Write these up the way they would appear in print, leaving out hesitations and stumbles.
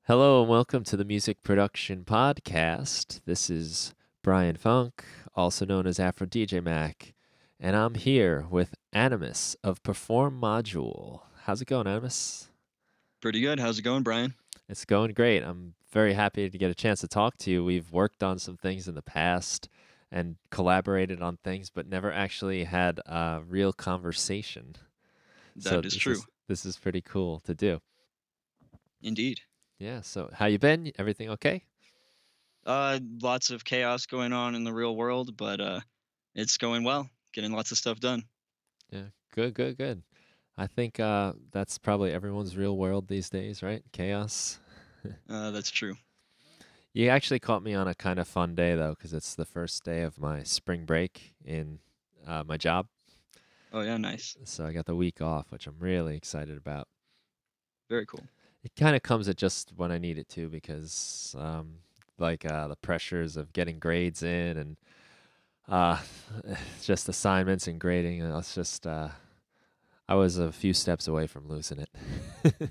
Hello and welcome to the Music Production Podcast. This is Brian Funk, also known as AfroDJMac, and I'm here with Animus of PerforModule. How's it going, Animus? Pretty good. How's it going, Brian? It's going great. I'm very happy to get a chance to talk to you. We've worked on some things in the past and collaborated on things, but never actually had a real conversation. So That is true. this is pretty cool to do. Indeed. Yeah, so how you been? Everything okay? Lots of chaos going on in the real world, but it's going well. Getting lots of stuff done. Yeah, good. I think that's probably everyone's real world these days, right? Chaos. That's true. You actually caught me on a kind of fun day though, because it's the first day of my spring break in my job. Oh yeah, nice. So I got the week off, which I'm really excited about. Very cool. It kind of comes at just when I need it to, because the pressures of getting grades in and uh, just assignments and grading. It's just I was a few steps away from losing it.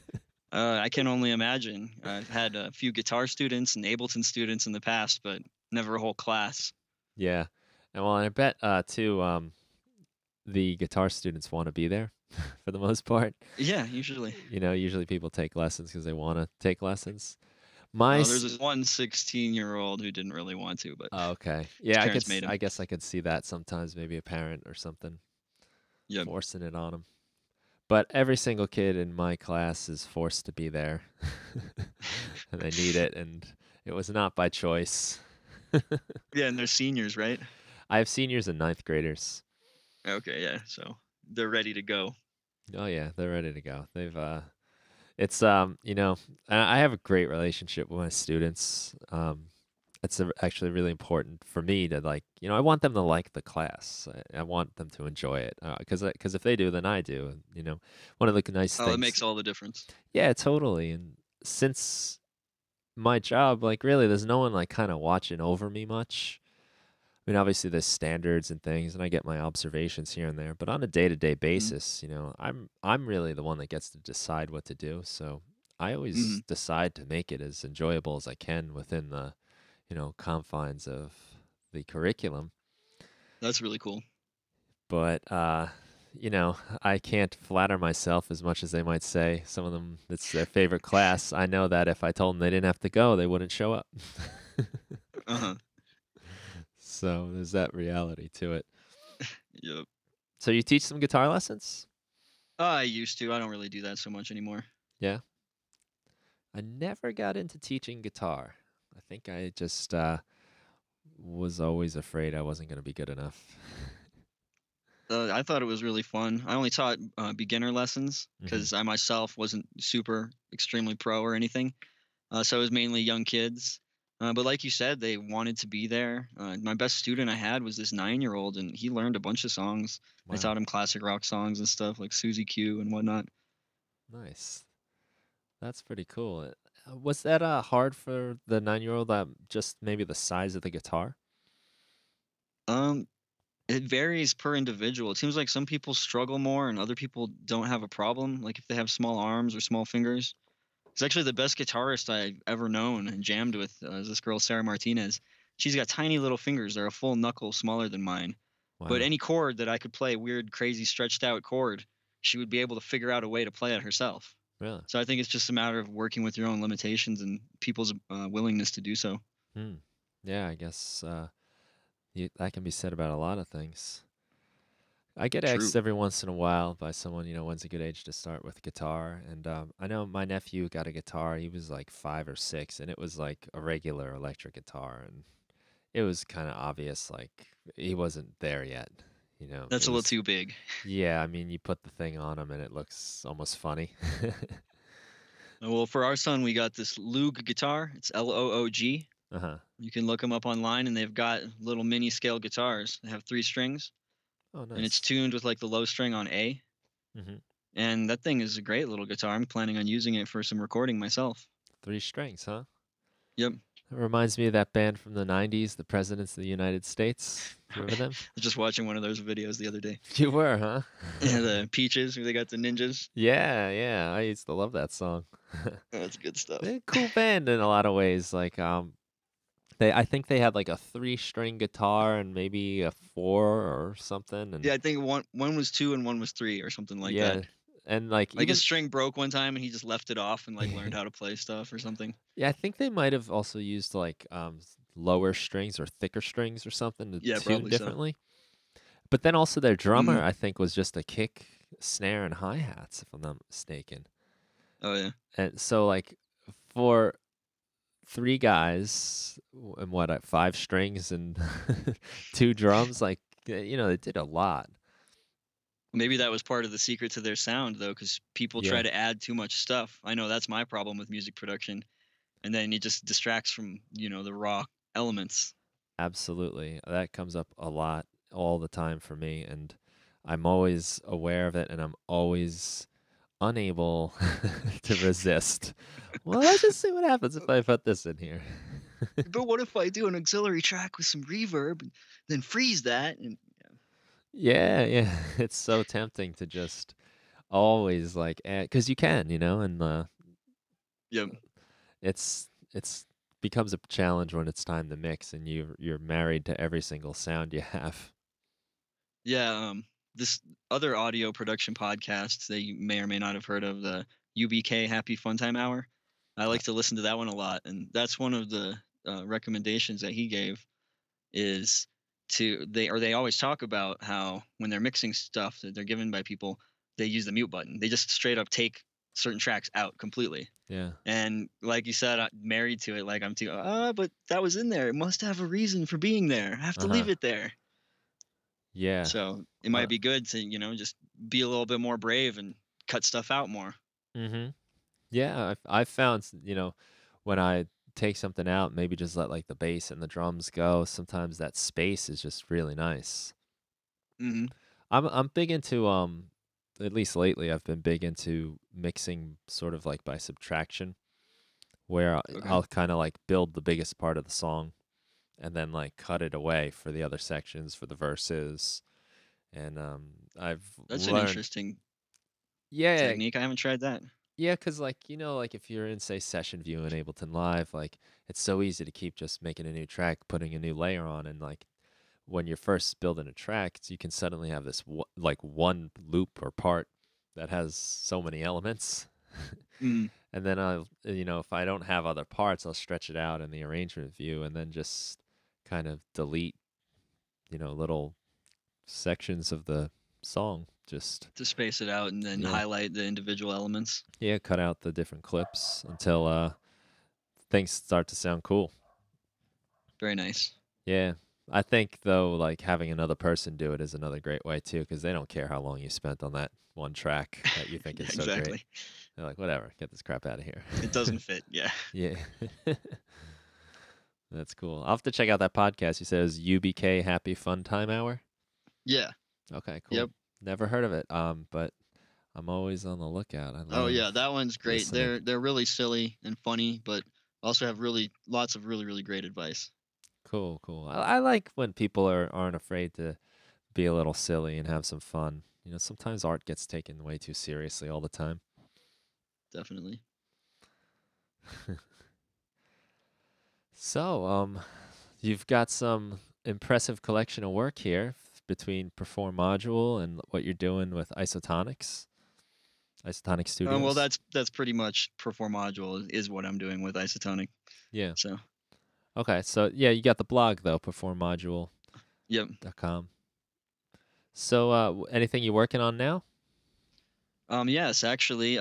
I can only imagine. I've had a few guitar students and Ableton students in the past, but never a whole class. Yeah. And well, I bet too the guitar students want to be there for the most part. Yeah, usually. Usually people take lessons because they want to take lessons. My There's this one 16-year-old who didn't really want to, but Oh, okay. his Yeah, parents made him. I guess I could see that sometimes, maybe a parent or something Yep. forcing it on them. But every single kid in my class is forced to be there. And they need it, and it was not by choice. Yeah, and they're seniors, right? I have seniors and ninth graders. Okay, yeah. So they're ready to go. Oh yeah, they're ready to go. They've it's I have a great relationship with my students. It's actually really important for me to I want them to like the class. I want them to enjoy it because if they do, then I do. And one of the nice Oh, it things. makes all the difference. Yeah, totally. And since my job, really, there's no one kind of watching over me much. I mean, obviously there's standards and things, and I get my observations here and there. But on a day-to-day Mm-hmm. basis, I'm really the one that gets to decide what to do. So I always Mm-hmm. decide to make it as enjoyable as I can within the confines of the curriculum. That's really cool. But I can't flatter myself as much as they might say. Some of them, it's their favorite class. I know that if I told them they didn't have to go, they wouldn't show up. Uh-huh. So there's that reality to it. Yep. So you teach some guitar lessons? I used to. I don't really do that so much anymore. Yeah. I never got into teaching guitar. I think I just was always afraid I wasn't going to be good enough. I thought it was really fun. I only taught beginner lessons Hmm. because I myself wasn't super extremely pro or anything. So it was mainly young kids. But like you said, they wanted to be there. My best student I had was this 9-year-old, and he learned a bunch of songs. I Wow. taught him classic rock songs and stuff like Susie Q and whatnot. Nice. That's pretty cool. Was that hard for the 9-year-old? Just maybe the size of the guitar? Um, it varies per individual. It seems like some people struggle more and other people don't have a problem, like if they have small arms or small fingers. It's actually the best guitarist I've ever known and jammed with is this girl, Sarah Martinez. She's got tiny little fingers. They're a full knuckle smaller than mine. But Wow. any chord that I could play, weird, crazy, stretched out chord, she would be able to figure out a way to play it herself. Really? So I think it's just a matter of working with your own limitations and people's willingness to do so. Hmm. Yeah, I guess that can be said about a lot of things. I get True. asked every once in a while by someone, when's a good age to start with guitar. And I know my nephew got a guitar. He was like 5 or 6, and it was like a regular electric guitar. And it was kind of obvious, like he wasn't there yet. That's It a little was, too big. yeah, I mean, you put the thing on him and it looks almost funny. Well, for our son, we got this Loog guitar. It's Loog. Uh-huh. You can look them up online, and they've got little mini scale guitars. They have 3 strings, Oh, and it's nice. tuned with like the low string on A. Hmm. And that thing is a great little guitar. I'm planning on using it for some recording myself. 3 strings, huh? Yep. It reminds me of that band from the '90s, the Presidents of the United States. Do you I remember them? was just watching one of those videos the other day. You were, huh? Yeah, the Peaches, where they got the ninjas. Yeah, yeah. I used to love that song. That's good stuff. They're a cool band in a lot of ways. Like, I think they had like a 3-string guitar and maybe a 4 or something, and Yeah, I think one was 2 and one was 3 or something like that. yeah, and like Like his even string broke one time and he just left it off and like learned how to play stuff or something. yeah, I think they might have also used like lower strings or thicker strings or something to Yeah, tune probably so. differently. But then also their drummer, Mhm. I think, was just a kick, snare, and hi hats, if I'm not mistaken. Oh yeah. And so like for 3 guys and what 5 strings and 2 drums, like they did a lot. Maybe that was part of the secret to their sound though, because people try Yeah. to add too much stuff. I know that's my problem with music production, and then it just distracts from the raw elements. Absolutely. That comes up a lot all the time for me, and I'm always aware of it, and I'm always unable to resist. Well, let's just see what happens if I put this in here. But what if I do an auxiliary track with some reverb and then freeze that? And Yeah, yeah. It's so tempting to just always like add, because you can, and yeah, it's becomes a challenge when it's time to mix, and you're married to every single sound you have. yeah. This other audio production podcast that you may or may not have heard of, the UBK Happy Fun Time Hour. I Uh, like to listen to that one a lot, and that's one of the recommendations that he gave is they always talk about how when they're mixing stuff that they're given by people, they use the mute button. They just straight up take certain tracks out completely. yeah. And like you said, I'm married to it. Like I'm too. But that was in there. It must have a reason for being there. I have to Uh-huh. leave it there. Yeah. So it Uh, might be good to just be a little bit more brave and cut stuff out more. mhm. Yeah, I've found, when I take something out, maybe just let like the bass and the drums go, sometimes that space is just really nice. Hmm. I'm big into at least lately I've been big into mixing sort of like by subtraction, where Okay, I'll kind of like build the biggest part of the song and then like cut it away for the other sections, for the verses. And I've that's an learned, interesting yeah, technique. I haven't tried that. yeah, because like like if you're in say session view in Ableton Live, like it's so easy to keep just making a new track, putting a new layer on, and like when you're first building a track, you can suddenly have this like one loop or part that has so many elements. Mm. And then if I don't have other parts, I'll stretch it out in the arrangement view and then just kind of delete, little sections of the song. Just, To space it out and then yeah, highlight the individual elements. yeah, cut out the different clips until things start to sound cool. Very nice. Yeah. I think though, like having another person do it is another great way too, because they don't care how long you spent on that one track that you think Yeah, is so great. exactly. They're like, whatever, get this crap out of here. It doesn't fit. Yeah. Yeah. That's cool. I'll have to check out that podcast. You said it was UBK Happy Fun Time Hour. Yeah. Okay, cool. Yep. Never heard of it. But I'm always on the lookout. I Oh love yeah, that one's great. listening. They're really silly and funny, but also have really lots of really great advice. Cool, cool. I like when people aren't afraid to be a little silly and have some fun. Sometimes art gets taken way too seriously all the time. Definitely. So, you've got some impressive collection of work here between PerforModule and what you're doing with Isotonic Well, Studios. that's pretty much PerforModule is what I'm doing with Isotonic. Yeah. So Okay. So, yeah, you got the blog though, performmodule.com. yep. So, anything you're working on now? Yes, actually,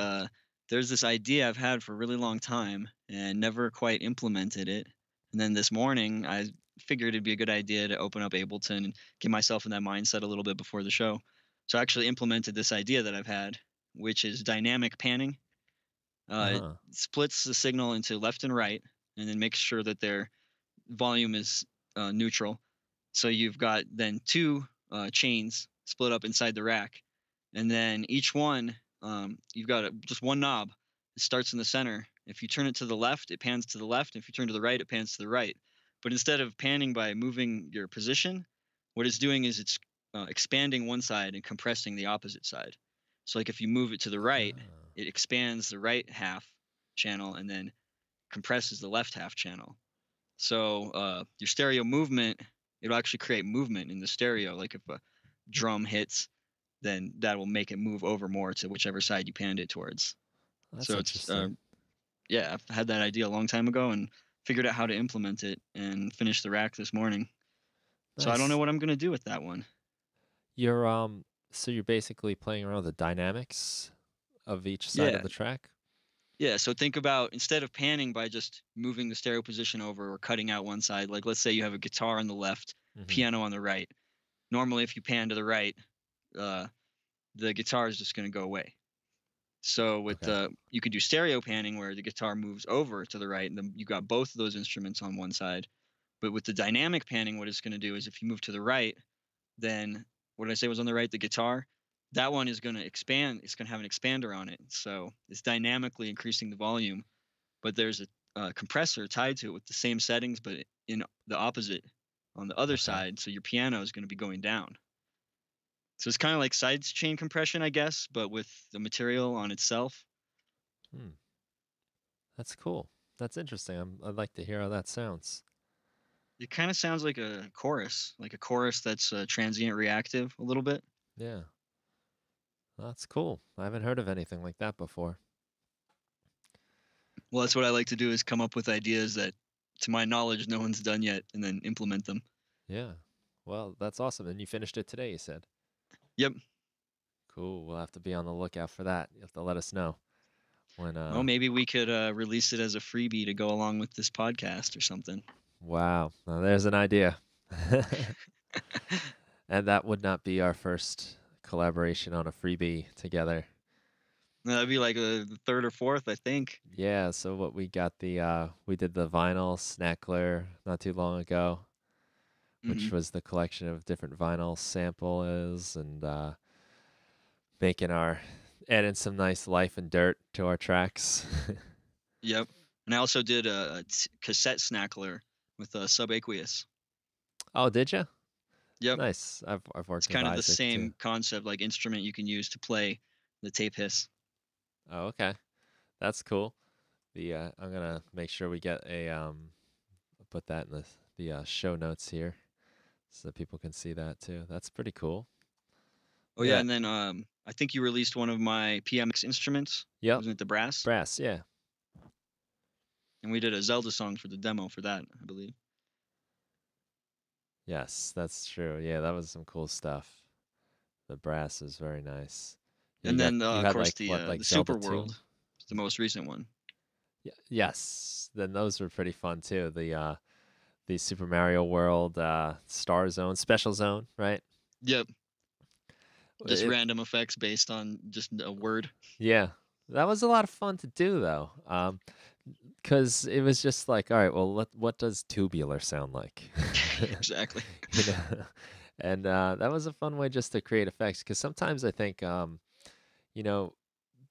there's this idea I've had for a really long time and never quite implemented it. And then this morning, I figured it'd be a good idea to open up Ableton and get myself in that mindset a little bit before the show. So I actually implemented this idea that I've had, which is dynamic panning. It Uh-huh. splits the signal into left and right, and then makes sure that their volume is neutral. So you've got then two chains split up inside the rack, and then each one you've got just one knob. It starts in the center, If you turn it to the left, it pans to the left. If you turn to the right, it pans to the right. But instead of panning by moving your position, what it's doing is it's expanding one side and compressing the opposite side. So, like if you move it to the right, Ah, it expands the right half channel and then compresses the left half channel. So your stereo movement, it'll actually create movement in the stereo. Like if a drum hits, then that will make it move over more to whichever side you panned it towards. that's So it's interesting. yeah, I've had that idea a long time ago and figured out how to implement it and finished the rack this morning. So I don't know Nice. what I'm gonna do with that one. You're so you're basically playing around with the dynamics of each side of Yeah, the track? yeah. So think about instead of panning by just moving the stereo position over or cutting out one side, like let's say you have a guitar on the left, Hmm. piano on the right. Normally, if you pan to the right, uh, the guitar is just going to go away. So with Okay. the you could do stereo panning where the guitar moves over to the right, and then you got both of those instruments on one side. But with the dynamic panning, what it's going to do is if you move to the right, then what did I say was on the right? The guitar. That one is going to expand. It's going to have an expander on it, so it's dynamically increasing the volume. But there's a compressor tied to it with the same settings, but in the opposite on the other Okay. side. So your piano is going to be going down. So it's kind of like side chain compression, I guess, but with the material on itself. Hmm. That's cool. That's interesting. I'd like to hear how that sounds. It kind of sounds like a chorus that's transient reactive a little bit. Yeah. That's cool. I haven't heard of anything like that before. Well, that's what I like to do is come up with ideas that, to my knowledge, no one's done yet, and then implement them. Yeah. Well, that's awesome. And you finished it today, you said. Yep. Cool. We'll have to be on the lookout for that. You have to let us know when Well, maybe we could release it as a freebie to go along with this podcast or something. wow. Now there's an idea. And that would not be our first collaboration on a freebie together. That'd be like the third or fourth, I think. Yeah, so what we got we did the vinyl Snackler not too long ago, which Hmm. was the collection of different vinyl samples and making our adding some nice life and dirt to our tracks. Yep. And I also did a cassette snackler with subaqueous. Oh, did you? Yep. Nice. I've It's worked with kind of the Isaac too. same concept, like instrument you can use to play the tape hiss. Oh, okay. That's cool. The I'm gonna make sure we get a put that in the show notes here so that people can see that too. That's pretty cool. Oh yeah, Yeah. and then I think you released one of my PMX instruments. Yep. Wasn't it the brass? Brass. Yeah. And we did a Zelda song for the demo for that, I believe. Yes, that's true. Yeah, that was some cool stuff. The brass is very nice. And then You of had course like what, like the Zelda Super 2? World, is the most recent one. Yeah, yes. Then those were pretty fun too. The Super Mario World Star Zone, Special Zone, right? Yep, just It random effects based on just a word. yeah. That was a lot of fun to do though. Cuz it was just like, all right, well, what does tubular sound like? Exactly. you know. And that was a fun way just to create effects cuz sometimes I think you know,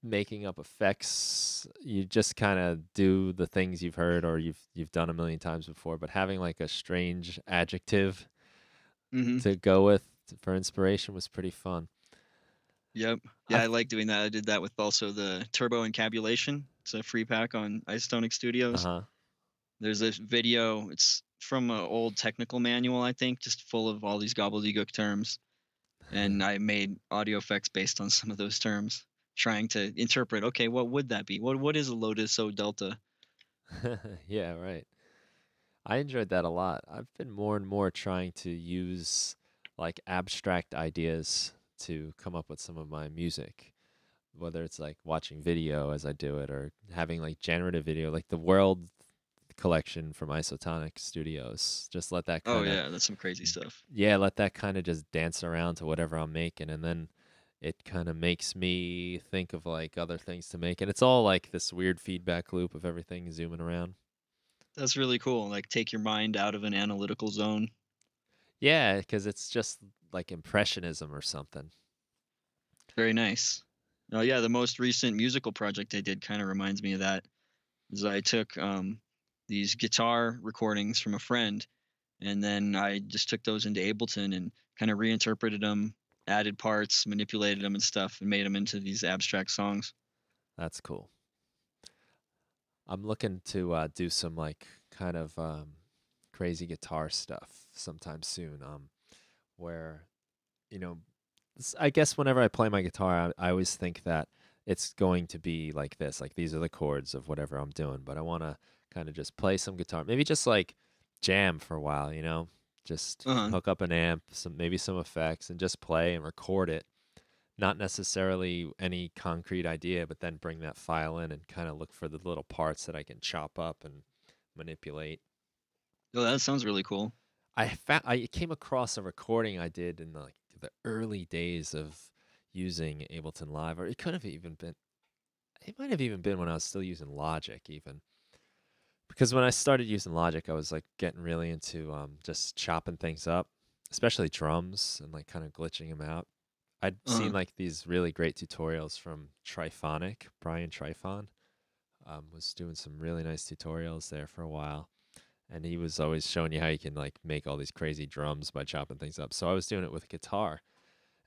making up effects, you just kind of do the things you've heard or you've done a million times before, but having like a strange adjective Hmm. to go with for inspiration was pretty fun. Yep. Yeah, I I've like doing that. I did that with also the Turbo Encabulation. It's a free pack on Isotonic Studios. uh-huh. There's this video. It's from an old technical manual, I think, just full of all these gobbledygook terms. And I made audio effects based on some of those terms, trying to interpret. Okay, what would that be? What is a Lotus O Delta? Yeah, right. I enjoyed that a lot. I've been more and more trying to use like abstract ideas to come up with some of my music, whether it's like watching video as I do it or having like generative video, like the World collection from Isotonic Studios. Just let that Oh kind of yeah, that's some crazy stuff. yeah, let that kind of just dance around to whatever I'm making, and then it kind of makes me think of like other things to make, and it's all like this weird feedback loop of everything zooming around. That's really cool. Like take your mind out of an analytical zone. Yeah, because it's just like impressionism or something. Very nice. Oh yeah, the most recent musical project I did kind of reminds me of that. is I took these guitar recordings from a friend, and then I just took those into Ableton and kind of reinterpreted them, added parts, manipulated them and stuff, and made them into these abstract songs. That's cool. I'm looking to do some like kind of crazy guitar stuff sometime soon. Where you know, I guess whenever I play my guitar, I always think that it's going to be like this, like these are the chords of whatever I'm doing. But I want to kind of just play some guitar, maybe just like jam for a while, you know, just Uh-huh. hook up an amp, maybe some effects, and just play and record it. Not necessarily any concrete idea, but then bring that file in and kind of look for the little parts that I can chop up and manipulate. Oh, that sounds really cool. I came across a recording I did in the early days of using Ableton Live, or it could have even been. It might have even been when I was still using Logic, even because when I started using Logic, I was like getting really into just chopping things up, especially drums and like kind of glitching them out. I'd seen Uh-huh. like these really great tutorials from Triphonic. Brian Trifon was doing some really nice tutorials there for a while. And he was always showing you how you can like make all these crazy drums by chopping things up. So I was doing it with guitar,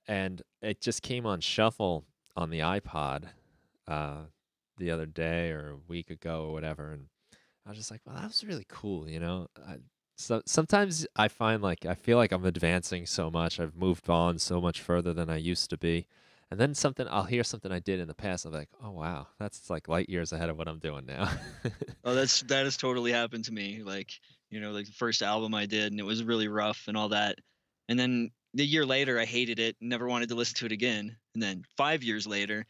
and it just came on shuffle on the iPod uh, the other day or a week ago or whatever, and I was just like, well, that was really cool, you know. So sometimes I find like I feel like I'm advancing so much. I've moved on so much further than I used to be. And then I'll hear something I did in the past. I'm like, oh wow, that's like light years ahead of what I'm doing now. Oh, that has totally happened to me. Like, like the first album I did, and it was really rough and all that. And then the year later, I hated it, never wanted to listen to it again. And then 5 years later,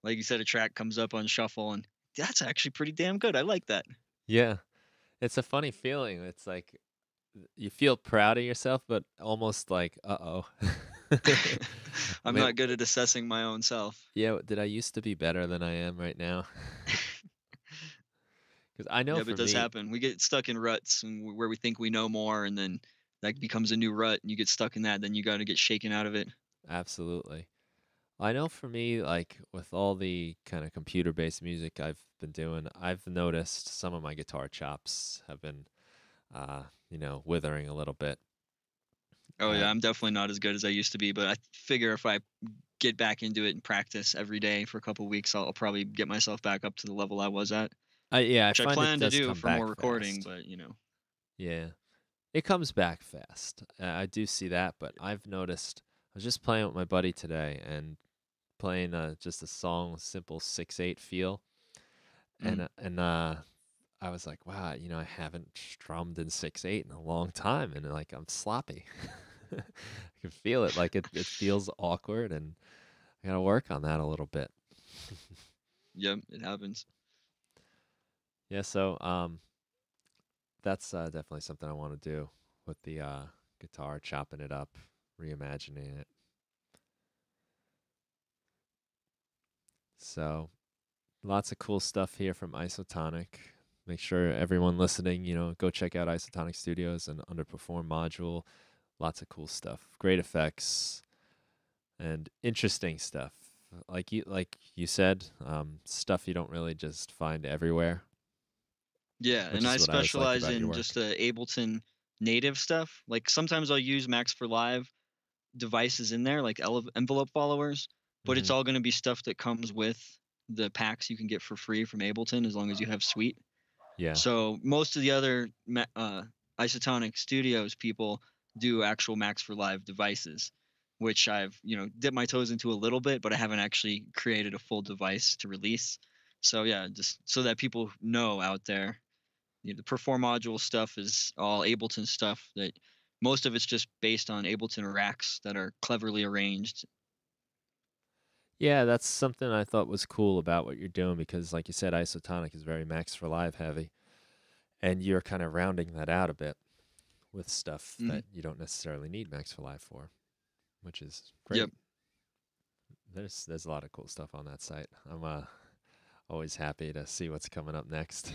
like you said, a track comes up on shuffle, and that's actually pretty damn good. I like that. Yeah, it's a funny feeling. It's like you feel proud of yourself, but almost like, uh-oh. I'm Wait, not good at assessing my own self. yeah, did I used to be better than I am right now? Because I know Yeah, but for it does me, happen. We get stuck in ruts and where we think we know more, and then that becomes a new rut, and you get stuck in that. Then you got to get shaken out of it. absolutely. I know for me, like with all the kind of computer-based music I've been doing, I've noticed some of my guitar chops have been, withering a little bit. Oh yeah, And I'm definitely not as good as I used to be, but I figure if I get back into it and practice every day for a couple weeks, I'll probably get myself back up to the level I was at, I which I find it plan to does do come for more back recording. fast. But Yeah. It comes back fast. I do see that, but I've noticed. I was just playing with my buddy today and playing just a song, simple 6/8 feel, mm, and I was like, wow, I haven't strummed in 6/8 in a long time, and like I'm sloppy. I can feel it. Like it feels awkward, and I gotta work on that a little bit. yep, it happens. Yeah, so that's definitely something I want to do with the guitar, chopping it up, reimagining it. So lots of cool stuff here from Isotonic. Make sure everyone listening, go check out Isotonic Studios and under PerforModule. Lots of cool stuff, great effects, and interesting stuff. Like you said, stuff you don't really just find everywhere, Yeah, which and I is what I always like specialize about your in work. just Ableton native stuff. Like sometimes I'll use Max for Live devices in there, like envelope followers, but it's Hmm. all going to be stuff that comes with the packs you can get for free from Ableton as long as you have Suite. Yeah. So most of the other Isotonic Studios people do actual Max for Live devices, which I've dipped my toes into a little bit, but I haven't actually created a full device to release. So yeah, just so that people know out there, the PerforModule stuff is all Ableton stuff that most of it's just based on Ableton racks that are cleverly arranged. Yeah, that's something I thought was cool about what you're doing because, like you said, Isotonic is very Max for Live heavy, and you're kind of rounding that out a bit with stuff Mhm. that you don't necessarily need Max for Live for, which is Yep. great. There's a lot of cool stuff on that site. I'm always happy to see what's coming up next.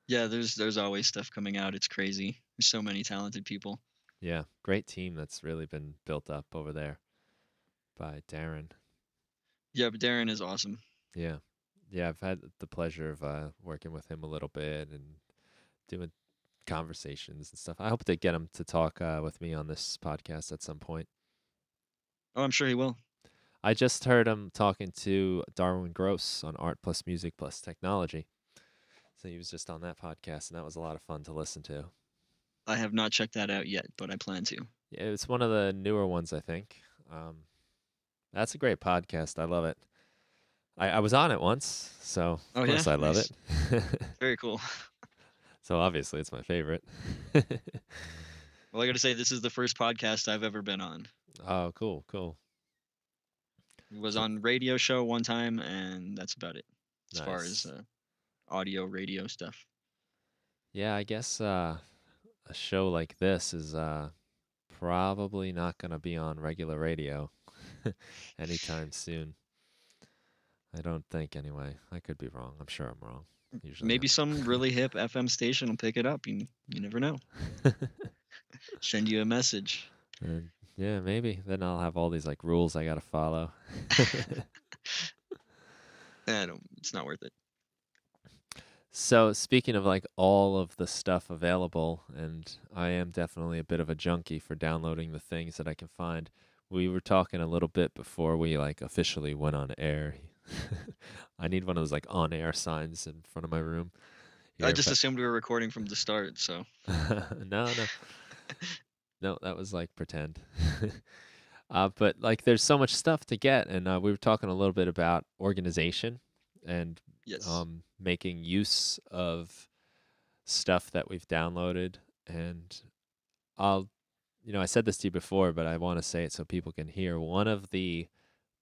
Yeah, there's always stuff coming out. It's crazy. There's so many talented people. Yeah, great team that's really been built up over there by Darren. Yeah, but Darren is awesome. Yeah. Yeah, I've had the pleasure of working with him a little bit and doing conversations and stuff. I hope to get him to talk with me on this podcast at some point. Oh, I'm sure he will. I just heard him talking to Darwin Gross on Art Plus Music Plus Technology. So he was just on that podcast, and that was a lot of fun to listen to. I have not checked that out yet, but I plan to. Yeah, it's one of the newer ones, I think. That's a great podcast. I love it. I was on it once, so Oh of yeah, course I love nice. it. Very cool. So obviously it's my favorite. Well, I got to say, this is the first podcast I've ever been on. Oh, cool, cool. It was So on radio show one time, and that's about it as far as nice. audio radio stuff. Yeah, I guess a show like this is probably not going to be on regular radio anytime soon. I don't think, anyway. I could be wrong. I'm sure I'm wrong. Usually Maybe some really hip FM station will pick it up. You never know. am. Send you a message. Yeah, maybe. Then I'll have all these like rules I got to follow. It's not worth it. So, speaking of like all of the stuff available, and I am definitely a bit of a junkie for downloading the things that I can find. We were talking a little bit before we like officially went on air. I need one of those like on air signs in front of my room. I Here, just assumed we were recording from the start, so. no, no, that was like pretend. But like, there's so much stuff to get, and we were talking a little bit about organization and Yes. making use of stuff that we've downloaded. And I'll, I said this to you before, but I want to say it so people can hear. One of the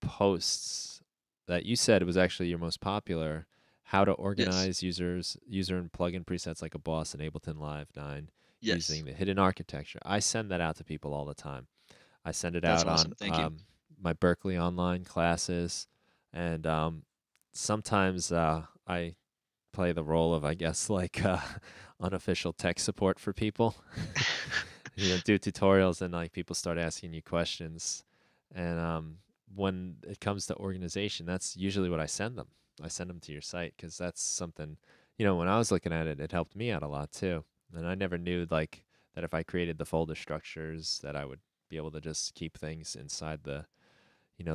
posts that you said was actually your most popular, how to Yes. organize user and plugin presets like a boss in Ableton Live 9 Yes. using the hidden architecture. I send that out to people all the time. I send it That's out on awesome. Thank you. my Berkeley online classes, and sometimes I play the role of, I guess, like unofficial tech support for people. Do tutorials, and like people start asking you questions, and when it comes to organization, that's usually what I send them. I send them to your site because that's something, when I was looking at it, it helped me out a lot too. And I never knew like that if I created the folder structures that I would be able to just keep things inside the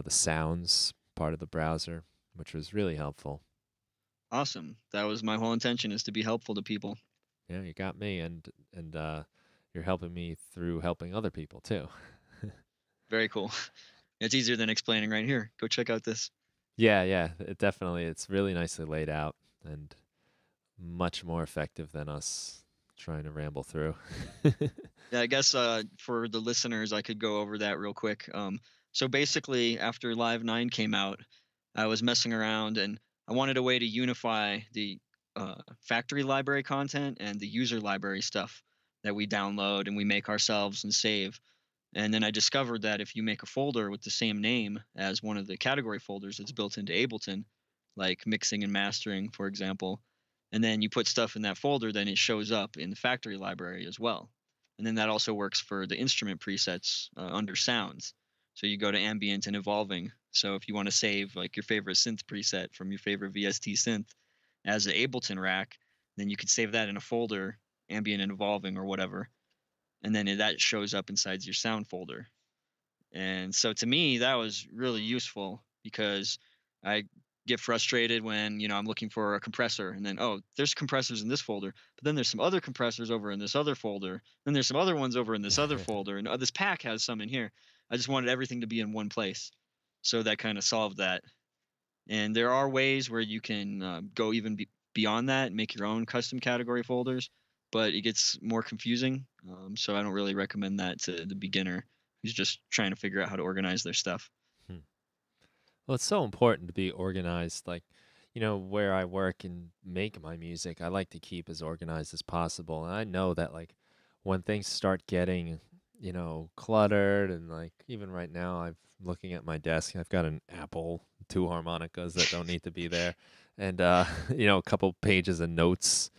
sounds part of the browser, which was really helpful. Awesome. That was my whole intention, is to be helpful to people. Yeah, you got me, and you're helping me through helping other people too. Very cool. It's easier than explaining right here. Go check out this. Yeah, it's really nicely laid out and much more effective than us trying to ramble through. Yeah, I guess for the listeners, I could go over that real quick. So basically, after Live 9 came out, I was messing around and I wanted a way to unify the factory library content and the user library stuff that we download and we make ourselves and save. And then I discovered that if you make a folder with the same name as one of the category folders that's built into Ableton, like mixing and mastering, for example, and then you put stuff in that folder, then it shows up in the factory library as well. And then that also works for the instrument presets under sounds. So you go to ambient and evolving. So if you want to save like your favorite synth preset from your favorite VST synth as an Ableton rack, then you could save that in a folder, ambient and evolving or whatever. And then that shows up inside your sound folder. And so to me, that was really useful because I get frustrated when, I'm looking for a compressor and then, oh, there's compressors in this folder, but then there's some other compressors over in this other folder. Then there's some other ones over in this other folder. And this pack has some in here. I just wanted everything to be in one place. So that kind of solved that. And there are ways where you can go even beyond that and make your own custom category folders, but it gets more confusing. So I don't really recommend that to the beginner who's just trying to figure out how to organize their stuff. Hmm. Well, it's so important to be organized. Like, where I work and make my music, I like to keep as organized as possible. And I know that, like, when things start getting, cluttered, and like, even right now, I'm looking at my desk, I've got an Apple, two harmonicas that don't need to be there, and, a couple pages of notes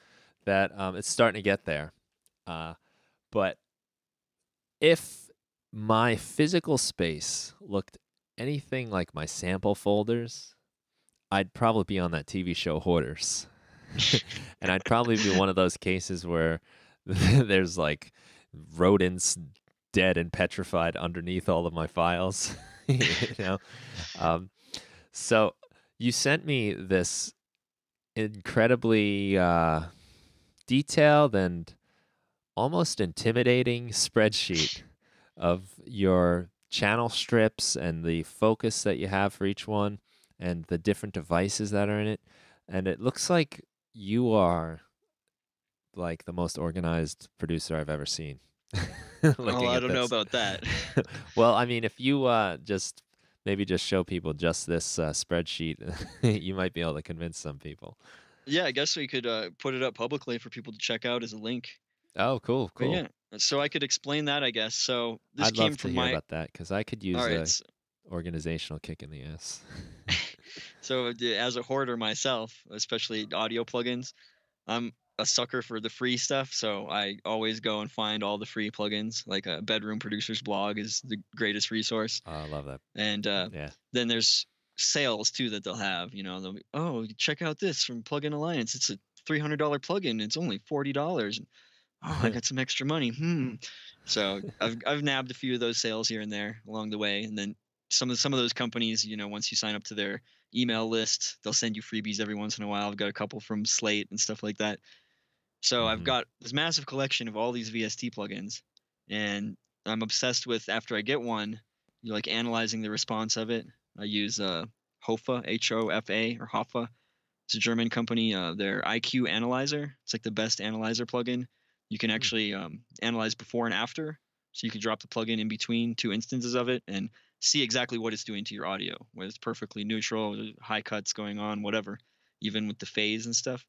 that it's starting to get there. But if my physical space looked anything like my sample folders, I'd probably be on that TV show Hoarders. And I'd probably be one of those cases where there's like rodents dead and petrified underneath all of my files. you know. Um, so you sent me this incredibly detailed and almost intimidating spreadsheet of your channel strips and the focus that you have for each one and the different devices that are in it. And it looks like you are like the most organized producer I've ever seen. Oh, Looking I at don't know this. about that. Well, I mean, if you just maybe just show people just this spreadsheet, you might be able to convince some people. Yeah, I guess we could put it up publicly for people to check out as a link. Oh, cool, But cool. yeah, so I could explain that, I guess. So this I'd came love to from hear my. about that because I could All use right. a organizational kick in the ass. So as a hoarder myself, especially audio plugins, I'm a sucker for the free stuff. So I always go and find all the free plugins. Like a Bedroom Producer's blog is the greatest resource. Oh, I love that. And Yeah. then there's sales too that they'll have. You know, they'll be, oh, check out this from Plugin Alliance. It's a $300 plugin. It's only $40. Oh, I got some extra money. So I've nabbed a few of those sales here and there along the way, and then some of those companies, you know, once you sign up to their email list, they'll send you freebies every once in a while. I've got a couple from Slate and stuff like that. So I've Mhm. got this massive collection of all these VST plugins, and I'm obsessed with, after I get one, you like analyzing the response of it. I use Hofa, Hofa, or Hofa. It's a German company. Their IQ analyzer. It's like the best analyzer plugin. You can Hmm. actually analyze before and after. So you can drop the plugin in between two instances of it and see exactly what it's doing to your audio, whether it's perfectly neutral, high cuts going on, whatever, even with the phase and stuff.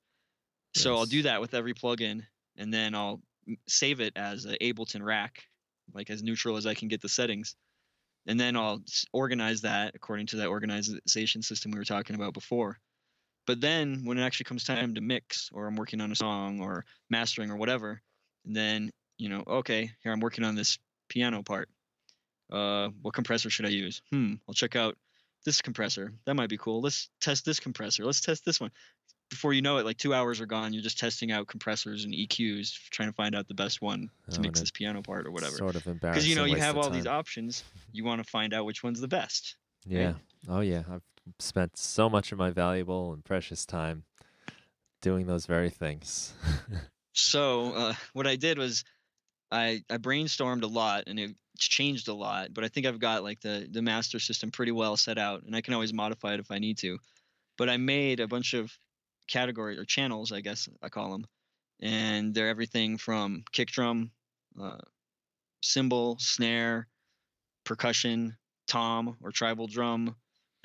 So I'll do Nice. that with every plugin, and then I'll save it as an Ableton rack, like as neutral as I can get the settings. And then I'll organize that according to that organization system we were talking about before. But then when it actually comes time to mix, or I'm working on a song or mastering or whatever, and then, you know, okay, here I'm working on this piano part. What compressor should I use? I'll check out this compressor. That might be cool. Let's test this compressor. Let's test this one. Before you know it, like 2 hours are gone. You're just testing out compressors and EQs, trying to find out the best one to Oh, and mix it this piano part or whatever. sort of Because, you know, embarrassing you waste have of all these time. options. You want to find out which one's the best, right? Yeah. Oh, yeah. I've spent so much of my valuable and precious time doing those very things. So what I did was I brainstormed a lot, and it's changed a lot, but I think I've got like the master system pretty well set out, and I can always modify it if I need to. But I made a bunch of category or channels, I guess I call them, and they're everything from kick drum, uh, cymbal, snare, percussion, tom or tribal drum,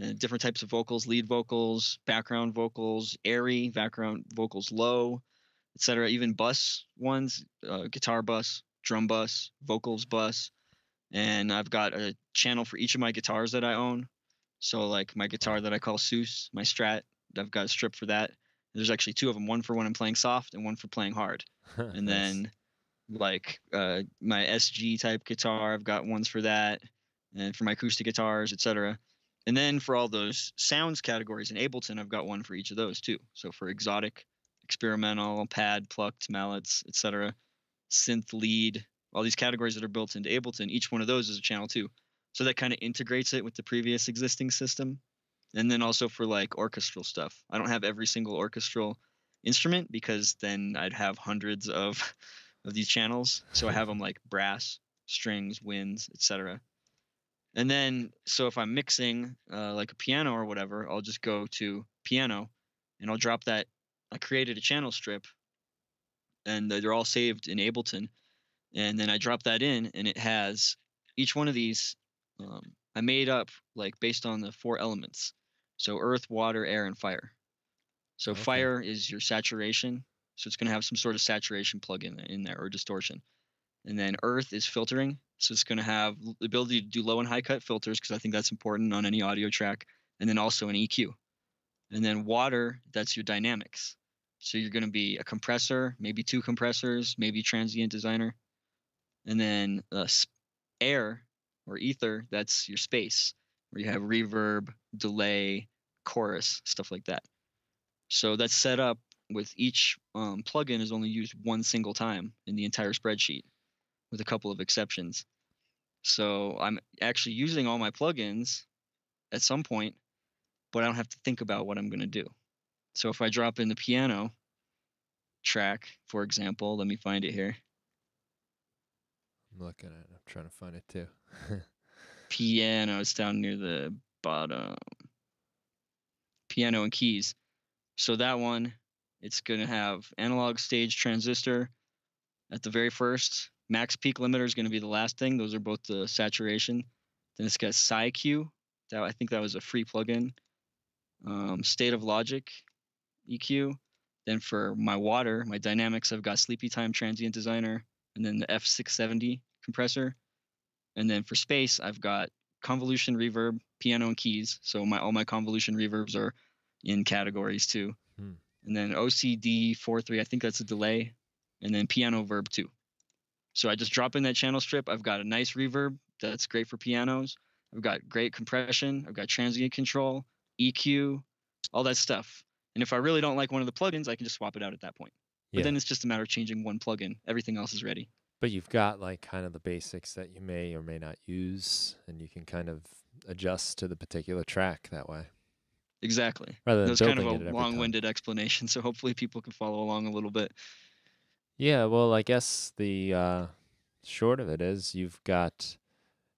and different types of vocals, lead vocals, background vocals, airy, background vocals low, etc. Even bus ones, guitar bus, drum bus, vocals bus, and I've got a channel for each of my guitars that I own. So like my guitar Wow. that I call Seuss, my Strat, I've got a strip for that. There's actually two of them, one for when I'm playing soft and one for playing hard. And Nice. then like my SG type guitar, I've got ones for that, and for my acoustic guitars, etc. And then for all those sounds categories in Ableton, I've got one for each of those too. So for exotic, experimental, pad, plucked, mallets, etc., synth lead, all these categories that are built into Ableton, each one of those is a channel too. So that kind of integrates it with the previous existing system. And then also for like orchestral stuff, I don't have every single orchestral instrument because then I'd have hundreds of these channels. So I have them like brass, strings, winds, etc. And then so if I'm mixing like a piano or whatever, I'll just go to piano, and I'll drop that. I created a channel strip, and they're all saved in Ableton. And then I drop that in, and it has each one of these. I made up like based on the four elements. So earth, water, air, and fire. So Okay. fire is your saturation. So it's going to have some sort of saturation plugin in there, or distortion. And then earth is filtering. So it's going to have the ability to do low and high cut filters, because I think that's important on any audio track. And then also an EQ. And then water, that's your dynamics. So you're going to be a compressor, maybe two compressors, maybe transient designer. And then air or ether, that's your space, where you have reverb, delay, chorus, stuff like that. So that's set up with each plugin is only used one single time in the entire spreadsheet, with a couple of exceptions. So I'm actually using all my plugins at some point, but I don't have to think about what I'm going to do. So if I drop in the piano track, for example, let me find it here. I'm looking at it. I'm trying to find it too. Piano, it's down near the bottom. Piano and keys. So that one, it's going to have analog stage transistor at the very first. Max peak limiter is going to be the last thing. Those are both the saturation. Then it's got SciQ. I think that was a free plugin. State of Logic EQ. Then for my water, my dynamics, I've got Sleepy Time Transient Designer, and then the F670 compressor. And then for space, I've got convolution reverb, piano, and keys. So all my convolution reverbs are in categories too. And then OCD 4.3, I think that's a delay, and then piano verb 2. So I just drop in that channel strip. I've got a nice reverb that's great for pianos. I've got great compression. I've got transient control, EQ, all that stuff. And if I really don't like one of the plugins, I can just swap it out at that point. But then it's just a matter of changing one plugin. Everything else is ready. But you've got like kind of the basics that you may or may not use, and you can kind of adjust to the particular track that way. Exactly. Rather than that's kind of building a it long-winded explanation, so hopefully people can follow along a little bit. Yeah, well, I guess the short of it is you've got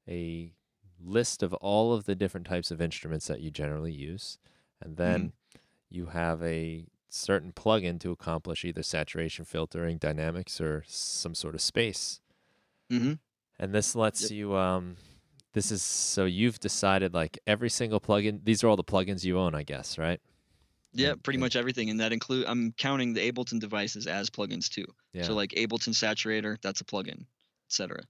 a list of all of the different types of instruments that you generally use, and then you have a certain plugin to accomplish either saturation filtering, dynamics, or some sort of space. And this lets you this is so you've decided like every single plugin, these are all the plugins you own, I guess, right? Yeah, pretty much everything. And that I'm counting the Ableton devices as plugins too. Yeah. So like Ableton Saturator, that's a plugin, etc.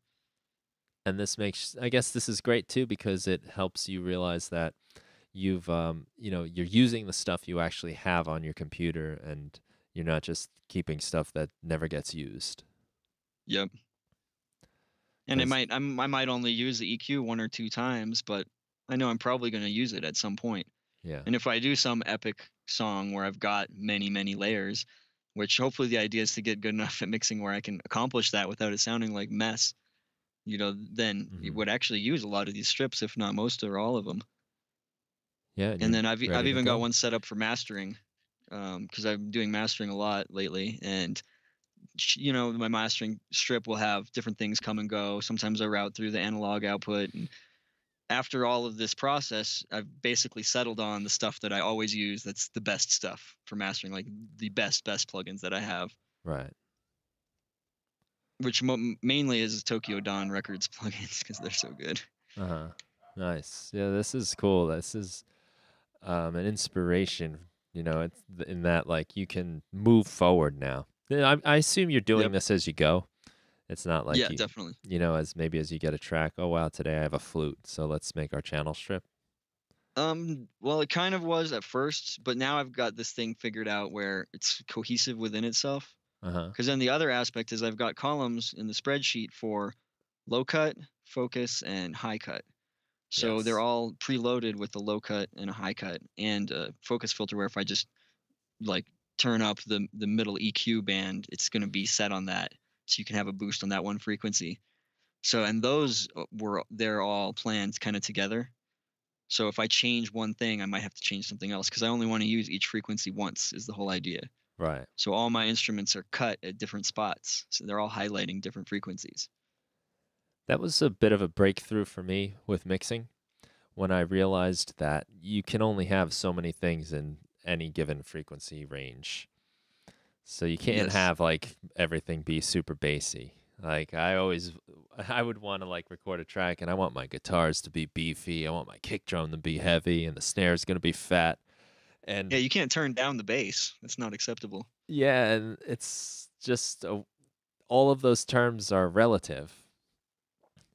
And this makes, I guess this is great too, because it helps you realize that you've, you're using the stuff you actually have on your computer, and you're not just keeping stuff that never gets used. Yep. And I might only use the EQ 1 or 2 times, but I know I'm probably going to use it at some point. Yeah. And if I do some epic song where I've got many, many layers, which hopefully the idea is to get good enough at mixing where I can accomplish that without it sounding like mess, then you would actually use a lot of these strips, if not most or all of them. Yeah. And then I've even got one set up for mastering, because I'm doing mastering a lot lately, and my mastering strip will have different things come and go. Sometimes I route through the analog output, and after all of this process, I've basically settled on the stuff that I always use. That's the best stuff for mastering, like the best plugins that I have. Right. Which mainly is Tokyo Dawn Records plugins, because they're so good. Nice. Yeah, this is cool. This is an inspiration. It's in that like you can move forward now. I assume you're doing this as you go. It's not like definitely. As you get a track. Oh wow, today I have a flute, so let's make our channel strip. Well, it kind of was at first, but now I've got this thing figured out where it's cohesive within itself. Because then the other aspect is I've got columns in the spreadsheet for low cut, focus, and high cut. So they're all preloaded with a low cut and a high cut and a focus filter, where if I just like turn up the middle EQ band, it's going to be set on that, so you can have a boost on that one frequency. So, and those they're all planned kind of together. So if I change one thing, I might have to change something else, because I only want to use each frequency once, is the whole idea. Right. So all my instruments are cut at different spots, so they're all highlighting different frequencies. That was a bit of a breakthrough for me with mixing, when I realized that you can only have so many things in any given frequency range. So you can't have like everything be super bassy. Like I would want to like record a track, and I want my guitars to be beefy. I want my kick drum to be heavy, and the snare is going to be fat. And yeah, you can't turn down the bass. That's not acceptable. Yeah, and it's just all of those terms are relative.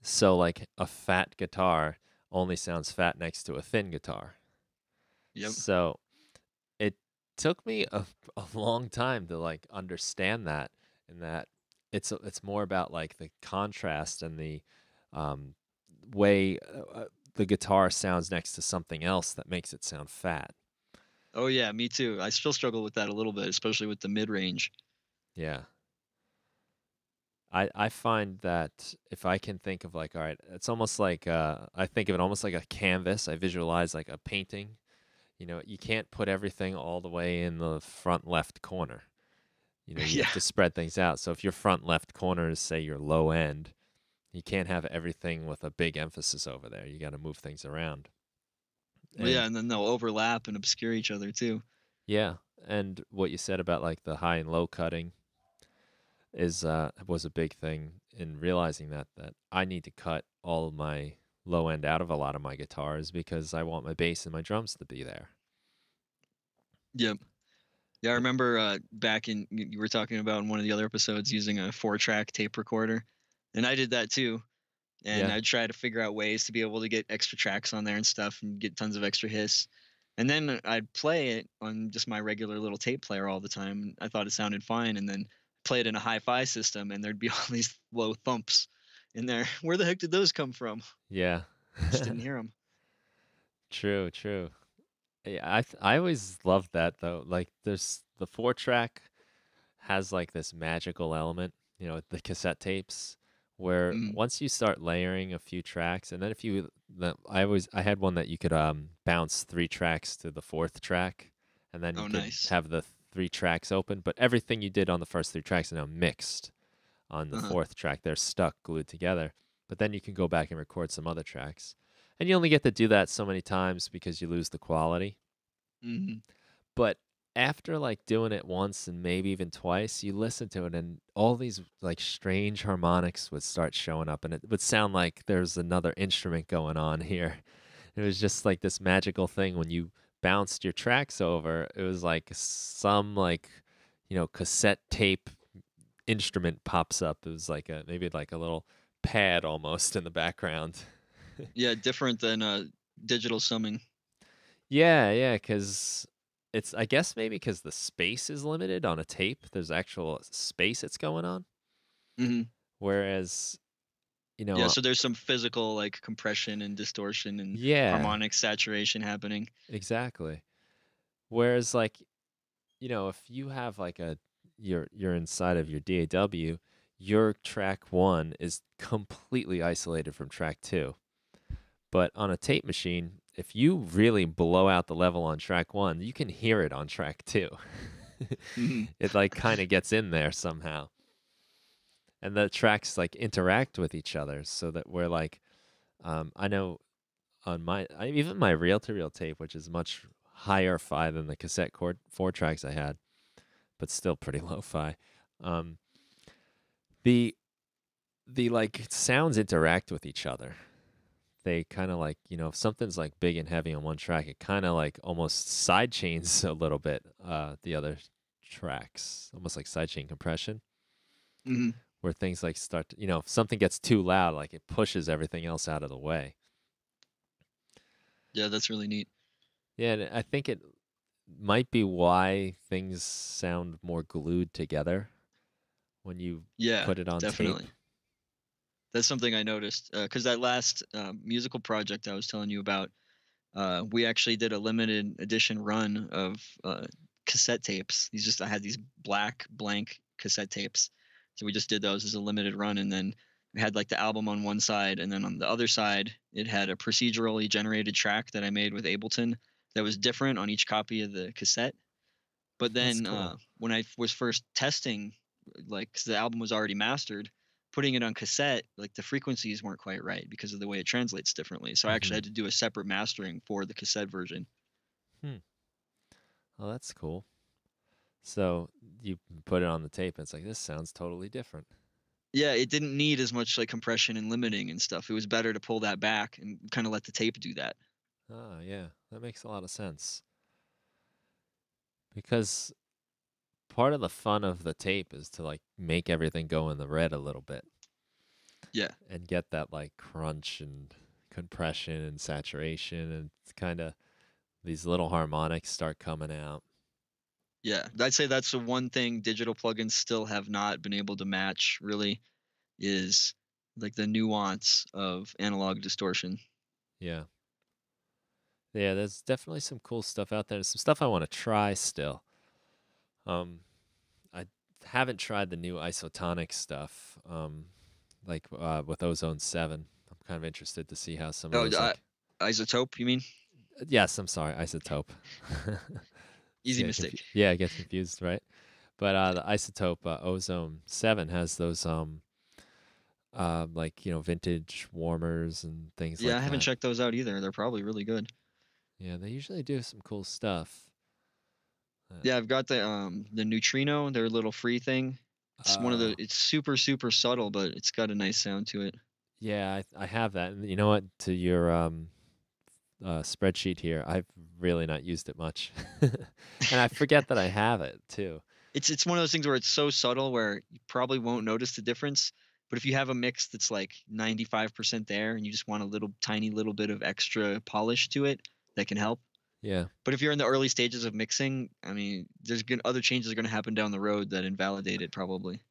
So like a fat guitar only sounds fat next to a thin guitar. Yep. So it took me a long time to like understand that, and that it's more about like the contrast and the way the guitar sounds next to something else that makes it sound fat. Oh yeah, me too. I still struggle with that a little bit, especially with the mid range. Yeah. I find that if I can think of like, all right, it's almost like I think of it almost like a canvas. I visualize like a painting. You know, you can't put everything all the way in the front left corner. You know, you Yeah. have to spread things out. So if your front left corner is, say, your low end, you can't have everything with a big emphasis over there. You got to move things around. Well, yeah, And and then they'll overlap and obscure each other too. yeah, and what you said about like the high and low cutting is was a big thing in realizing that I need to cut all of my low end out of a lot of my guitars because I want my bass and my drums to be there. Yep. Yeah, I It, remember back in you were talking about in one of the other episodes using a 4-track tape recorder, and I did that too. And yeah, I'd try to figure out ways to be able to get extra tracks on there and stuff, and get tons of extra hiss. And then I'd play it on just my regular little tape player all the time. And I thought it sounded fine, and then play it in a hi-fi system, and there'd be all these low thumps in there. Where the heck did those come from? yeah. Just didn't hear them. True, true. Yeah, I always loved that though. Like there's the 4 track has like this magical element, you know, the cassette tapes where Mm. once you start layering a few tracks and then if you I had one that you could bounce 3 tracks to the 4th track and then you Oh, could nice. have the 3 tracks open, but everything you did on the first 3 tracks are now mixed on the Uh-huh. 4th track. They're stuck glued together. But then you can go back and record some other tracks. And you only get to do that so many times because you lose the quality. Hmm. But after like doing it once and maybe even twice, you listen to it and all these like strange harmonics would start showing up and it would sound like there's another instrument going on here. It was just like this magical thing when you bounced your tracks over. It was like some like, you know, cassette tape instrument pops up. It was like a maybe like a little pad almost in the background. Yeah, different than digital summing. Yeah, yeah, because it's I guess maybe because the space is limited on a tape. There's actual space it's going on. Hmm. Whereas, you know, Yeah, so there's some physical like compression and distortion and yeah, harmonic saturation happening. exactly. Whereas like, you know, if you have like a you're inside of your DAW, your track 1 is completely isolated from track 2. But on a tape machine, if you really blow out the level on track 1, you can hear it on track 2. Hmm. It like kind of gets in there somehow. And the tracks like interact with each other so that we're like I know on even my reel to reel tape, which is much higher fi than the cassette cord 4 tracks I had, but still pretty low fi. Um, the the like sounds interact with each other. They kind of like, you know, if something's like big and heavy on one track, it kind of like almost side chains a little bit the other tracks, almost like sidechain compression, Hmm. where things like start to, you know, if something gets too loud, like it pushes everything else out of the way. Yeah, that's really neat. Yeah, and I think it might be why things sound more glued together when you Yeah, put it on tape. definitely. That's something I noticed because that last musical project I was telling you about, we actually did a limited edition run of cassette tapes. I had these black blank cassette tapes, so we just did those as a limited run, and then we had like the album on one side, and then on the other side, it had a procedurally generated track that I made with Ableton that was different on each copy of the cassette. But That's then cool. when I was first testing, like 'cause the album was already mastered, putting it on cassette, like the frequencies weren't quite right because of the way it translates differently. So I actually Hmm. had to do a separate mastering for the cassette version. Hmm. Well, that's cool. So you put it on the tape, and it's like this sounds totally different. Yeah, it didn't need as much like compression and limiting and stuff. It was better to pull that back and kind of let the tape do that. Ah, yeah, that makes a lot of sense. Because part of the fun of the tape is to like make everything go in the red a little bit Yeah. and get that like crunch and compression and saturation and it's kind of these little harmonics start coming out. Yeah. I'd say that's the one thing digital plugins still have not been able to match really is like the nuance of analog distortion. Yeah. Yeah, there's definitely some cool stuff out there. Some stuff I want to try still. Um, I haven't tried the new Isotonic stuff, like with Ozone 7. I'm kind of interested to see how some of Oh, those, like, Isotope, you mean? yes, I'm sorry, Isotope. Easy See, mistake. yeah, I get confused, right? But the Isotope Ozone 7 has those, like, vintage warmers and things Yeah, I like haven't that. checked those out either. They're probably really good. Yeah, they usually do some cool stuff. Uh, Yeah, I've got the Neutrino, their little free thing. It's one of the oh, it's super super subtle, but it's got a nice sound to it. yeah, I have that. And you know what? To your spreadsheet here, I've really not used it much, and I forget that I have it too. It's one of those things where it's so subtle where you probably won't notice the difference. But if you have a mix that's like 95% there and you just want a little tiny little bit of extra polish to it, that can help. Yeah, But if you're in the early stages of mixing, I mean, other changes are going to happen down the road that invalidate it probably.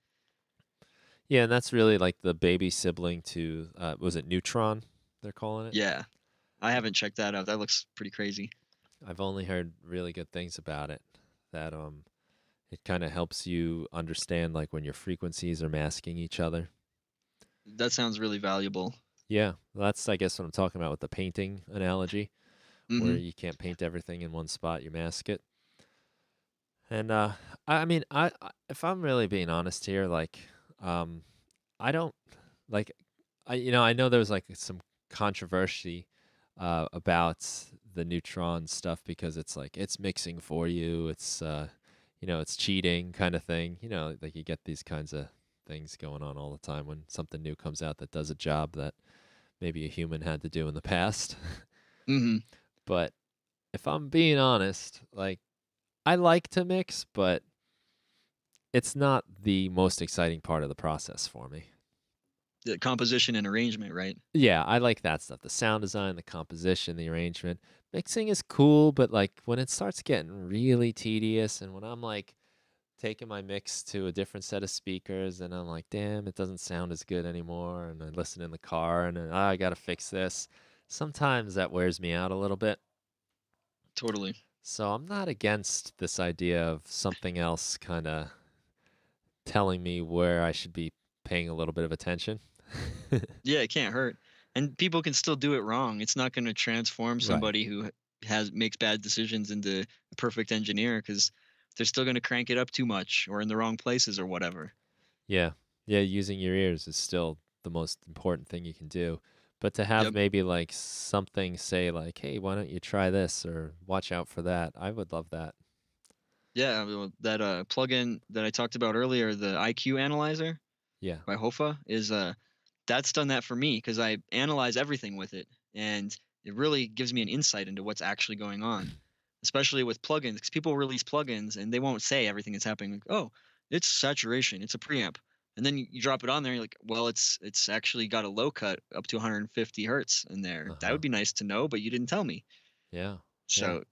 yeah, and that's really like the baby sibling to was it Neutron? They're calling it. Yeah, I haven't checked that out. That looks pretty crazy. I've only heard really good things about it. That it kind of helps you understand like when your frequencies are masking each other. That sounds really valuable. Yeah, that's I guess what I'm talking about with the painting analogy, where Hmm. you can't paint everything in one spot, you mask it. And I mean, if I'm really being honest here, like, um, I don't like, I know there was like some controversy about the Neutron stuff because it's like it's mixing for you, it's it's cheating kind of thing. Like you get these kinds of things going on all the time when something new comes out that does a job that maybe a human had to do in the past. Hmm. But if I'm being honest, like I like to mix, but it's not the most exciting part of the process for me. The composition and arrangement, right? Yeah, I like that stuff. The sound design, the composition, the arrangement. Mixing is cool, but like when it starts getting really tedious and when I'm like taking my mix to a different set of speakers and I'm like, damn, it doesn't sound as good anymore. And I listen in the car and then, I got to fix this. Sometimes that wears me out a little bit. Totally. So I'm not against this idea of something else kind of telling me where I should be paying a little bit of attention. Yeah, it can't hurt. And people can still do it wrong. It's not going to transform Right. somebody who has makes bad decisions into a perfect engineer because they're still going to crank it up too much or in the wrong places or whatever. Yeah. Yeah, using your ears is still the most important thing you can do. But to have Yep. maybe like something say like, "Hey, why don't you try this or watch out for that?" I would love that. Yeah, well, that plugin that I talked about earlier, the IQ analyzer Yeah. by Hofa, is that's done that for me because I analyze everything with it, and it really gives me an insight into what's actually going on, especially with plugins. Because people release plugins and they won't say everything that's happening. Like, oh, it's saturation, it's a preamp, and then you drop it on there. And you're like, well, it's actually got a low cut up to 150 hertz in there. That Uh-huh. would be nice to know, but you didn't tell me. Yeah. Yeah. So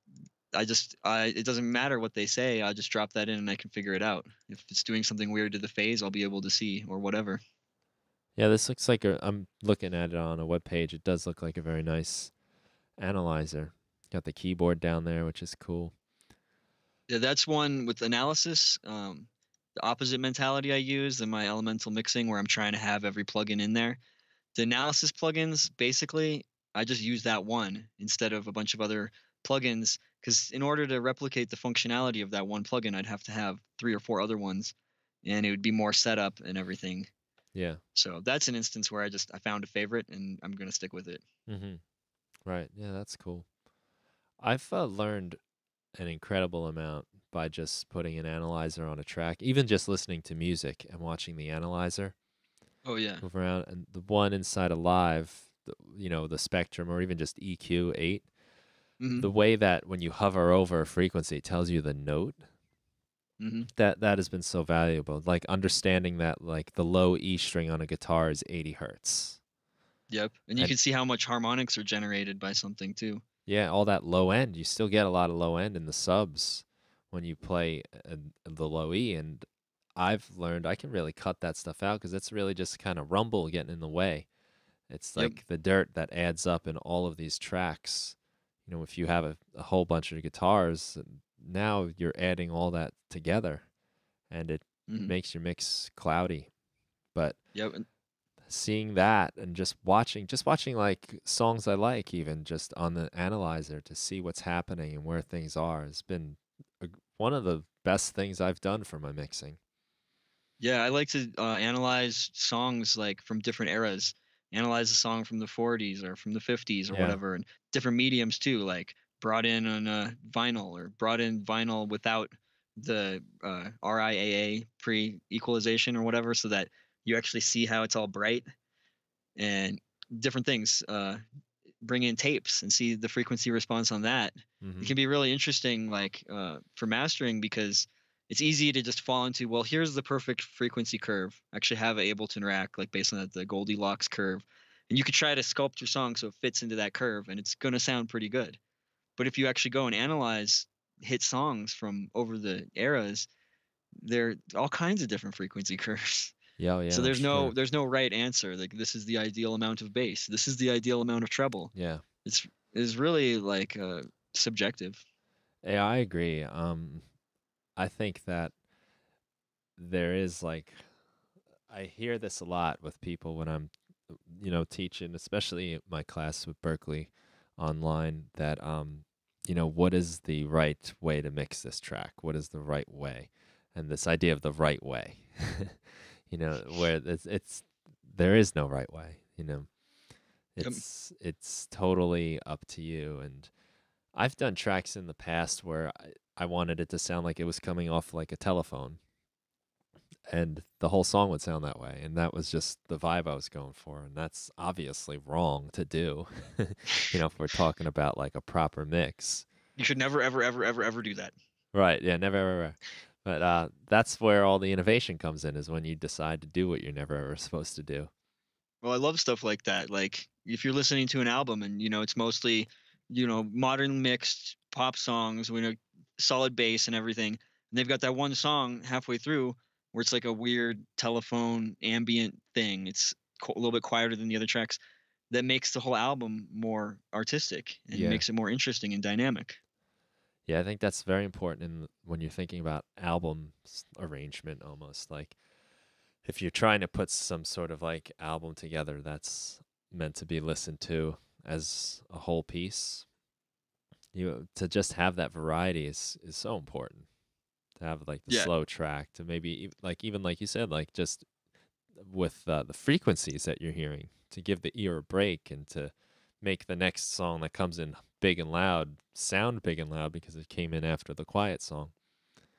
I it doesn't matter what they say. I just drop that in and I can figure it out. If it's doing something weird to the phase, I'll be able to see or whatever. Yeah, this looks like I'm looking at it on a web page. It does look like a very nice analyzer. Got the keyboard down there, which is cool. Yeah, that's one with analysis. The opposite mentality I use than my elemental mixing, where I'm trying to have every plugin in there. The analysis plugins, basically, I just use that one instead of a bunch of other plugins. Because in order to replicate the functionality of that one plugin, I'd have to have 3 or 4 other ones, and it would be more setup and everything. Yeah. So that's an instance where I found a favorite and I'm gonna stick with it. Mhm. Right. Yeah, that's cool. I've learned an incredible amount by just putting an analyzer on a track, even just listening to music and watching the analyzer Oh yeah. move around. And the one inside a live, the Spectrum or even just EQ8, Mhm. the way that when you hover over a frequency, it tells you the note. Mhm. That has been so valuable. Like understanding that like the low E string on a guitar is 80 hertz. Yep. And you And can see how much harmonics are generated by something too. yeah, all that low end, you still get a lot of low end in the subs when you play the low E. And I've learned I can really cut that stuff out because it's really just kind of rumble getting in the way. It's Yep. like the dirt that adds up in all of these tracks. if you have a whole bunch of guitars, now you're adding all that together, and it Hmm. makes your mix cloudy. But Yep. seeing that and just watching like songs I like, even just on the analyzer to see what's happening and where things are, has been one of the best things I've done for my mixing. Yeah, I like to analyze songs like from different eras. Analyze a song from the 40s or from the 50s or Yeah. whatever, and different mediums too, like brought in on vinyl or brought in vinyl without the RIAA pre-equalization or whatever, so that you actually see how it's all bright and different things. Bring in tapes and see the frequency response on that. It Hmm. can be really interesting, like for mastering, because it's easy to just fall into, well, here's the perfect frequency curve. I actually have an Ableton rack, like based on the Goldilocks curve, and you could try to sculpt your song so it fits into that curve, and it's gonna sound pretty good. But if you actually go and analyze hit songs from over the eras, there are all kinds of different frequency curves. Yeah, oh, So yeah, I'm there's no right answer. Like this is the ideal amount of bass. This is the ideal amount of treble. yeah. It's is really like subjective. Yeah, I agree. I think that there is like I hear this a lot with people when I'm, teaching, especially my class with Berkeley online, that what is the right way to mix this track? What is the right way? And this idea of the right way, where it's there is no right way. Yep. It's totally up to you. And I've done tracks in the past where I wanted it to sound like it was coming off like a telephone, and the whole song would sound that way, and that was just the vibe I was going for, and that's obviously wrong to do. If we're talking about like a proper mix. You should never, ever, ever, ever, ever do that. Right, yeah, never ever. But that's where all the innovation comes in, is when you decide to do what you're never ever supposed to do. Well, I love stuff like that. Like if you're listening to an album and it's mostly modern mixed pop songs with a solid bass and everything, and they've got that one song halfway through where it's like a weird telephone ambient thing. It's a little bit quieter than the other tracks. That makes the whole album more artistic and Yeah. makes it more interesting and dynamic. Yeah, I think that's very important when you're thinking about album arrangement, almost like if you're trying to put some sort of like album together that's meant to be listened to as a whole piece, to just have that variety is so important. To have like the Yeah. slow track, to maybe like even like you said, like just with the frequencies that you're hearing, to give the ear a break and to make the next song that comes in big and loud sound big and loud because it came in after the quiet song.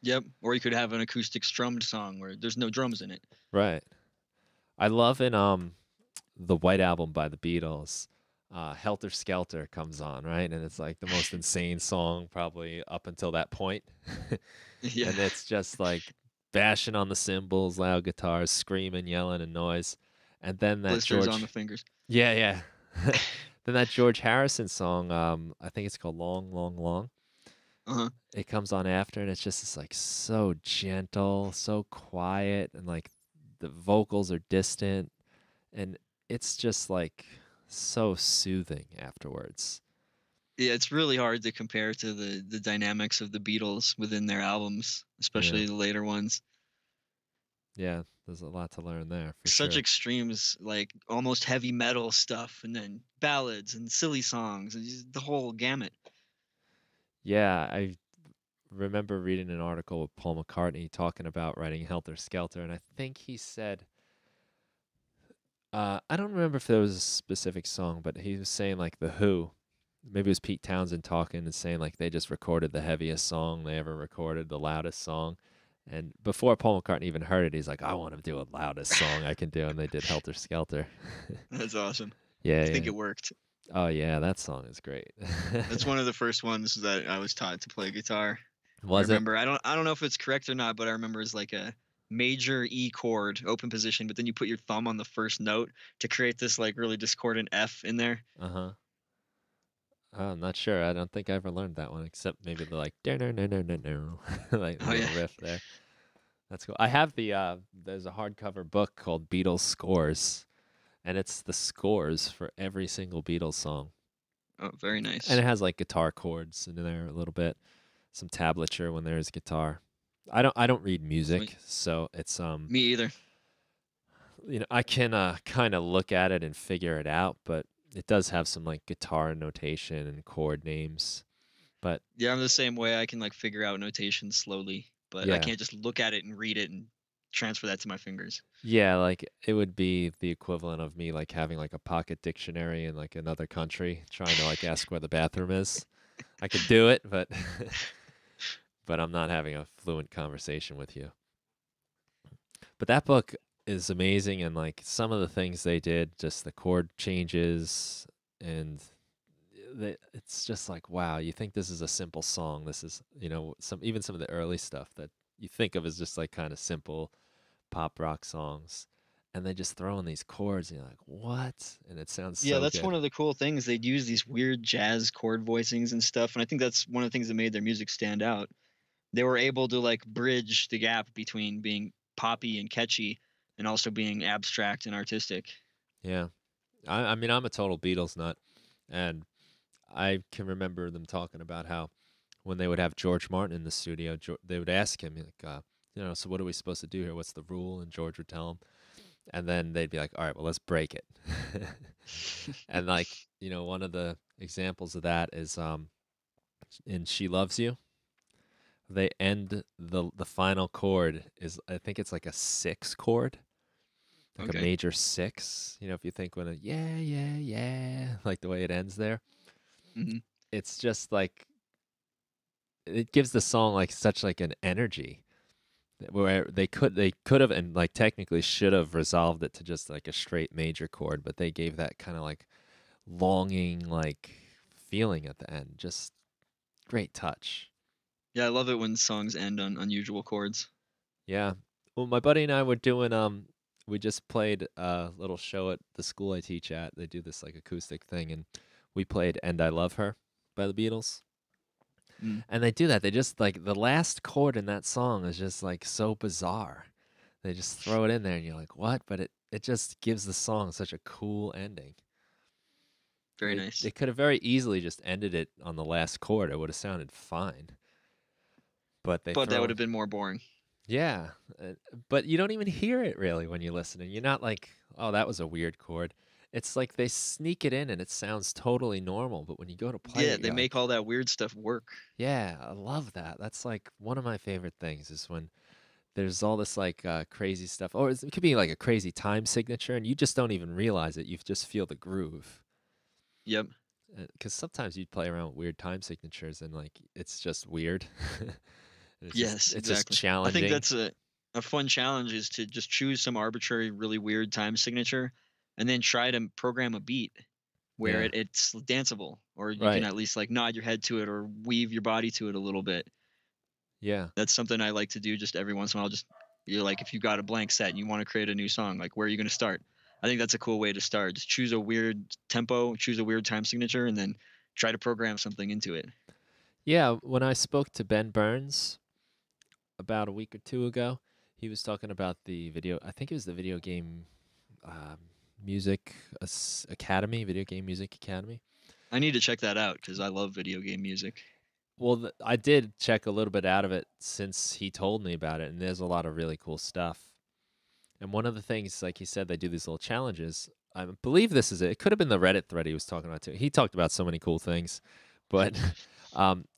Yep. Or you could have an acoustic strummed song where there's no drums in it. Right. I love in the White Album by the Beatles, Helter Skelter comes on, right? And it's like the most insane song probably up until that point. Yeah. And it's just like bashing on the cymbals, loud guitars, screaming, yelling, and noise. And then that Blisters on the George, fingers. yeah, yeah. Then that George Harrison song, I think it's called Long, Long, Long. Uh-huh. It comes on after, and it's just this, like, so gentle, so quiet, and like the vocals are distant, and it's just like so soothing afterwards. Yeah, it's really hard to compare to the dynamics of the Beatles within their albums, Yeah, especially the later ones. yeah. There's a lot to learn there for Such sure. extremes, like almost heavy metal stuff, and then ballads and silly songs, and just the whole gamut. Yeah, I remember reading an article with Paul McCartney talking about writing Helter Skelter, and I think he said, I don't remember if there was a specific song, but he was saying like the Who, maybe it was Pete Townsend talking and saying like they just recorded the heaviest song they ever recorded, the loudest song. And before Paul McCartney even heard it, he's like, I want to do a loudest song I can do. And they did Helter Skelter. That's awesome. Yeah, I think yeah. it worked. Oh, yeah, that song is great. That's one of the first ones that I was taught to play guitar. I Was it? remember. I don't know if it's correct or not, but I remember it's like a major E chord, open position, but then you put your thumb on the first note to create this like really discordant F in there. Uh huh. I'm not sure. I don't think I ever learned that one, except maybe the like, no, no, no, no, no, like the Oh yeah. little riff there. That's cool. I have there's a hardcover book called Beatles Scores, and it's the scores for every single Beatles song. Oh, very And nice. it has like guitar chords in there a little bit, some tablature when there is guitar. I don't read Sweet. music, so it's Me either. I can kind of look at it and figure it out, but it does have some like guitar notation and chord names. But Yeah, I'm the same way. I can like figure out notation slowly, but I yeah. can't just look at it and read it and transfer that to my fingers. Yeah, like it would be the equivalent of me like having like a pocket dictionary in like another country trying to like ask where the bathroom is. I could do it, but but I'm not having a fluent conversation with you. But that book is amazing, and like some of the things they did, just the chord changes, and it's just like wow, you think this is a simple song. This is, some of the early stuff that you think of as just like kind of simple pop rock songs, and they just throw in these chords and you're like, what? And it sounds Yeah, so that's good. one of the cool things. They'd use these weird jazz chord voicings and stuff, and I think that's one of the things that made their music stand out. They were able to like bridge the gap between being poppy and catchy and also being abstract and artistic. Yeah. I mean, I'm a total Beatles nut, and I can remember them talking about how when they would have George Martin in the studio, they would ask him, like, so what are we supposed to do here? What's the rule? And George would tell them. And then they'd be like, all right, well, let's break it. And, like, one of the examples of that is in She Loves You. They end the final chord is, I think it's like a six chord, like a Okay. major six. If you think when yeah, yeah, yeah, like the way it ends there, Hmm. it's just like it gives the song like such like an energy where they could have and like technically should have resolved it to just like a straight major chord, but they gave that kind of like longing like feeling at the end. Just great touch. Yeah, I love it when songs end on unusual chords. Yeah. Well, my buddy and I were doing we just played a little show at the school I teach at. They do this like acoustic thing, and we played "And I Love Her" by the Beatles. Mm. And they do that. They just like the last chord in that song is just like so bizarre. They just throw it in there and you're like, "What?" But it just gives the song such a cool ending. Very They nice. could have very easily just ended it on the last chord. It would have sounded fine. But they But that would throw have been more boring. Yeah, but you don't even hear it really when you're listening. You're not like, "Oh, that was a weird chord." It's like they sneak it in and it sounds totally normal, but when you go to play Yeah, it, they you're make like, all that weird stuff work. "Yeah, I love that." That's like one of my favorite things is when there's all this like crazy stuff, or it could be like a crazy time signature, and you just don't even realize it. You just feel the groove. Yep. Because sometimes you play around with weird time signatures, and like it's just weird. And Yes, it's just exactly. I think challenging. that's a fun challenge is to just choose some arbitrary, really weird time signature and then try to program a beat where Yeah, it's danceable, or you can right. at least like nod your head to it or weave your body to it a little bit. Yeah, That's something I like to do just every once in a while. Just you're like, if you got a blank set and you want to create a new song, like where are you going to start? I think that's a cool way to start. Just choose a weird tempo, choose a weird time signature, and then try to program something into it. yeah. When I spoke to Ben Burns about a week or two ago, he was talking about the video. I think it was the video game um, music academy, video game music academy. I need to check that out because I love video game music. Well, I did check a little bit out of it since he told me about it, and there's a lot of really cool stuff. And one of the things, like he said, they do these little challenges. I believe this is it. It could have been the Reddit thread he was talking about too. He talked about so many cool things, but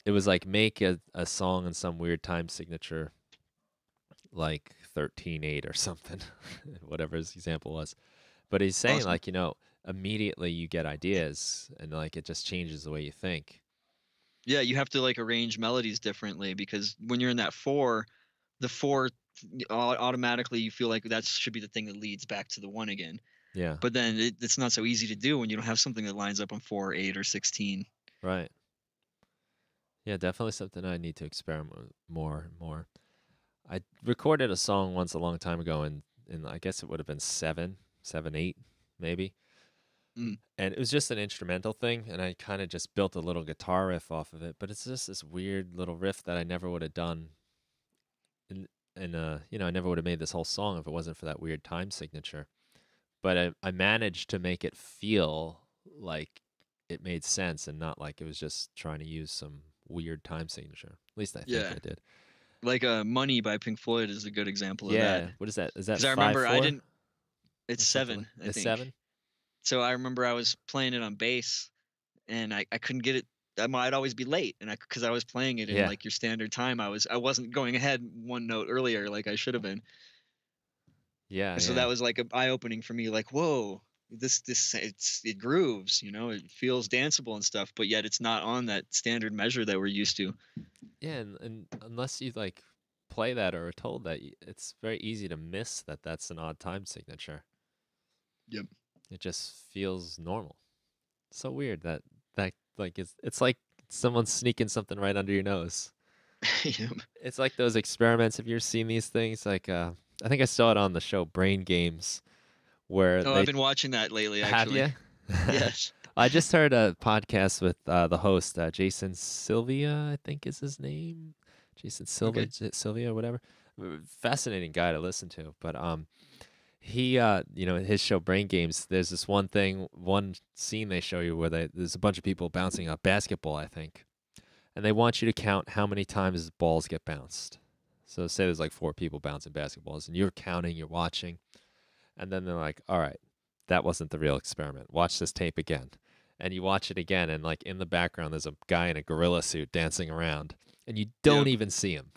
it was like make a song in some weird time signature, like 13/8 or something, whatever his example was. But he's saying Awesome. like immediately you get ideas, and like it just changes the way you think. Yeah, you have to like arrange melodies differently because when you're in that four, the four automatically you feel like that should be the thing that leads back to the one again. Yeah, But then it's not so easy to do when you don't have something that lines up on 4, 8, or 16. right. Yeah, definitely something I need to experiment with more and more. I recorded a song once a long time ago, and I guess it would have been seven, eight, maybe. Mm. And it was just an instrumental thing, and I kind of just built a little guitar riff off of it. But it's just this weird little riff that I never would have done, and I never would have made this whole song if it wasn't for that weird time signature. But I managed to make it feel like it made sense and not like it was just trying to use some weird time signature. At least I think Yeah. I did. Like Money by Pink Floyd is a good example of that. Yeah. What is that? Is that Because I five remember I four didn't. It's or something like? 7, I It's think. 7. So I remember I was playing it on bass, and I couldn't get it. I'd always be late, and because I was playing it in Yeah. like your standard time, I wasn't going ahead one note earlier like I should have been. Yeah. So Yeah. that was like a eye opening for me. Like, whoa, it grooves, it feels danceable and stuff, but yet it's not on that standard measure that we're used to. Yeah. And unless you like play that or are told that, it's very easy to miss that that's an odd time signature. Yep. It just feels normal. So weird that like it's like someone's sneaking something right under your nose. Yep. It's like those experiments. Have you ever seen these things? Like I think I saw it on the show Brain Games, where Oh, I've they been watching that lately, have actually. you. Yes. I just heard a podcast with the host Jason Sylvia, I think is his name. Jason Okay. Sylvia, whatever. Fascinating guy to listen to. But he in his show Brain Games, there's this one scene they show you where there's a bunch of people bouncing a basketball, I think, and they want you to count how many times balls get bounced. So say there's like 4 people bouncing basketballs, and you're counting, you're watching, and then they're like, "All right, that wasn't the real experiment. Watch this tape again." And you watch it again, and like in the background, there's a guy in a gorilla suit dancing around, and you don't Yep. even see him.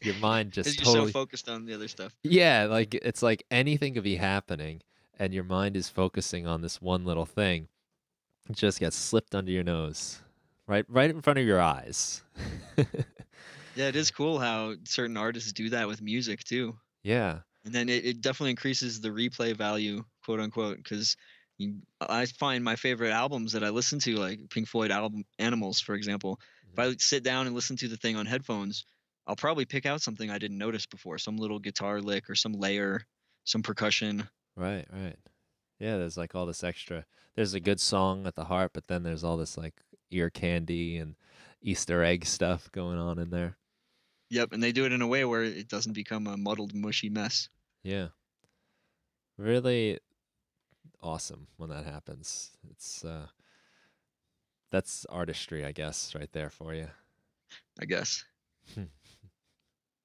Your mind just Because you're so totally, focused on the other stuff. yeah, like it's like anything could be happening, and your mind is focusing on this one little thing. It just gets slipped under your nose, right in front of your eyes. Yeah, it is cool how certain artists do that with music too. Yeah, And then it definitely increases the replay value, quote unquote, because I find my favorite albums that I listen to, like Pink Floyd album Animals, for example. If mhm. I sit down and listen to the thing on headphones, I'll probably pick out something I didn't notice before, some little guitar lick or some layer, some percussion. Right, right. Yeah, there's like all this extra. There's a good song at the heart, but then there's all this like ear candy and Easter egg stuff going on in there. Yep, and they do it in a way where it doesn't become a muddled, mushy mess. Yeah, really awesome when that happens. It's that's artistry, I guess, right there for you. I guess.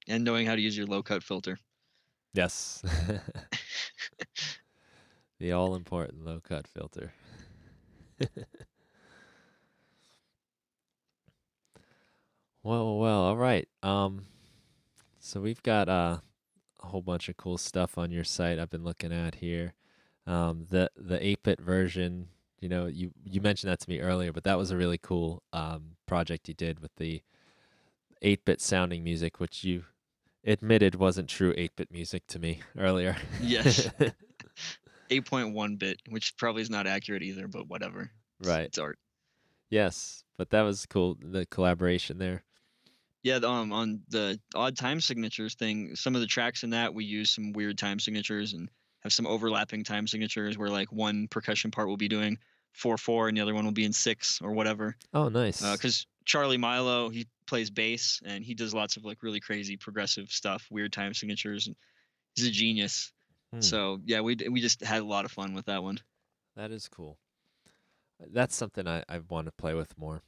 And knowing how to use your low cut filter. Yes, the all important low cut filter. Well, all right. So we've got a whole bunch of cool stuff on your site I've been looking at here. The 8-bit version, you mentioned that to me earlier, but that was a really cool project you did with the 8-bit sounding music, which you admitted wasn't true 8-bit music to me earlier. Yes. 8.1 bit, which probably is not accurate either, but whatever. Right. It's art. Yes, but that was cool, the collaboration there. Yeah, on the odd time signatures thing, some of the tracks in that we use some weird time signatures and have some overlapping time signatures where like one percussion part will be doing 4/4 and the other one will be in 6 or whatever. Oh, nice. Because Charlie Milo, he plays bass and he does lots of like really crazy progressive stuff, weird time signatures, and he's a genius. So yeah, we just had a lot of fun with that one. That is cool. That's something I want to play with more.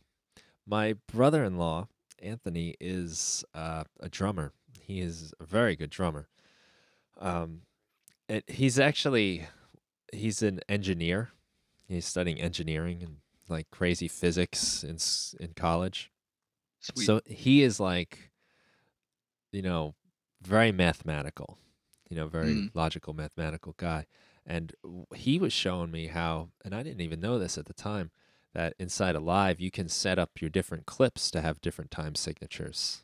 My brother-in-law, Anthony, is a drummer. He is a very good drummer. He's an engineer. He's studying engineering and like crazy physics in college. Sweet. So he is like, very mathematical, very logical mathematical guy. And he was showing me how, and I didn't even know this at the time, that inside of Live you can set up your different clips to have different time signatures.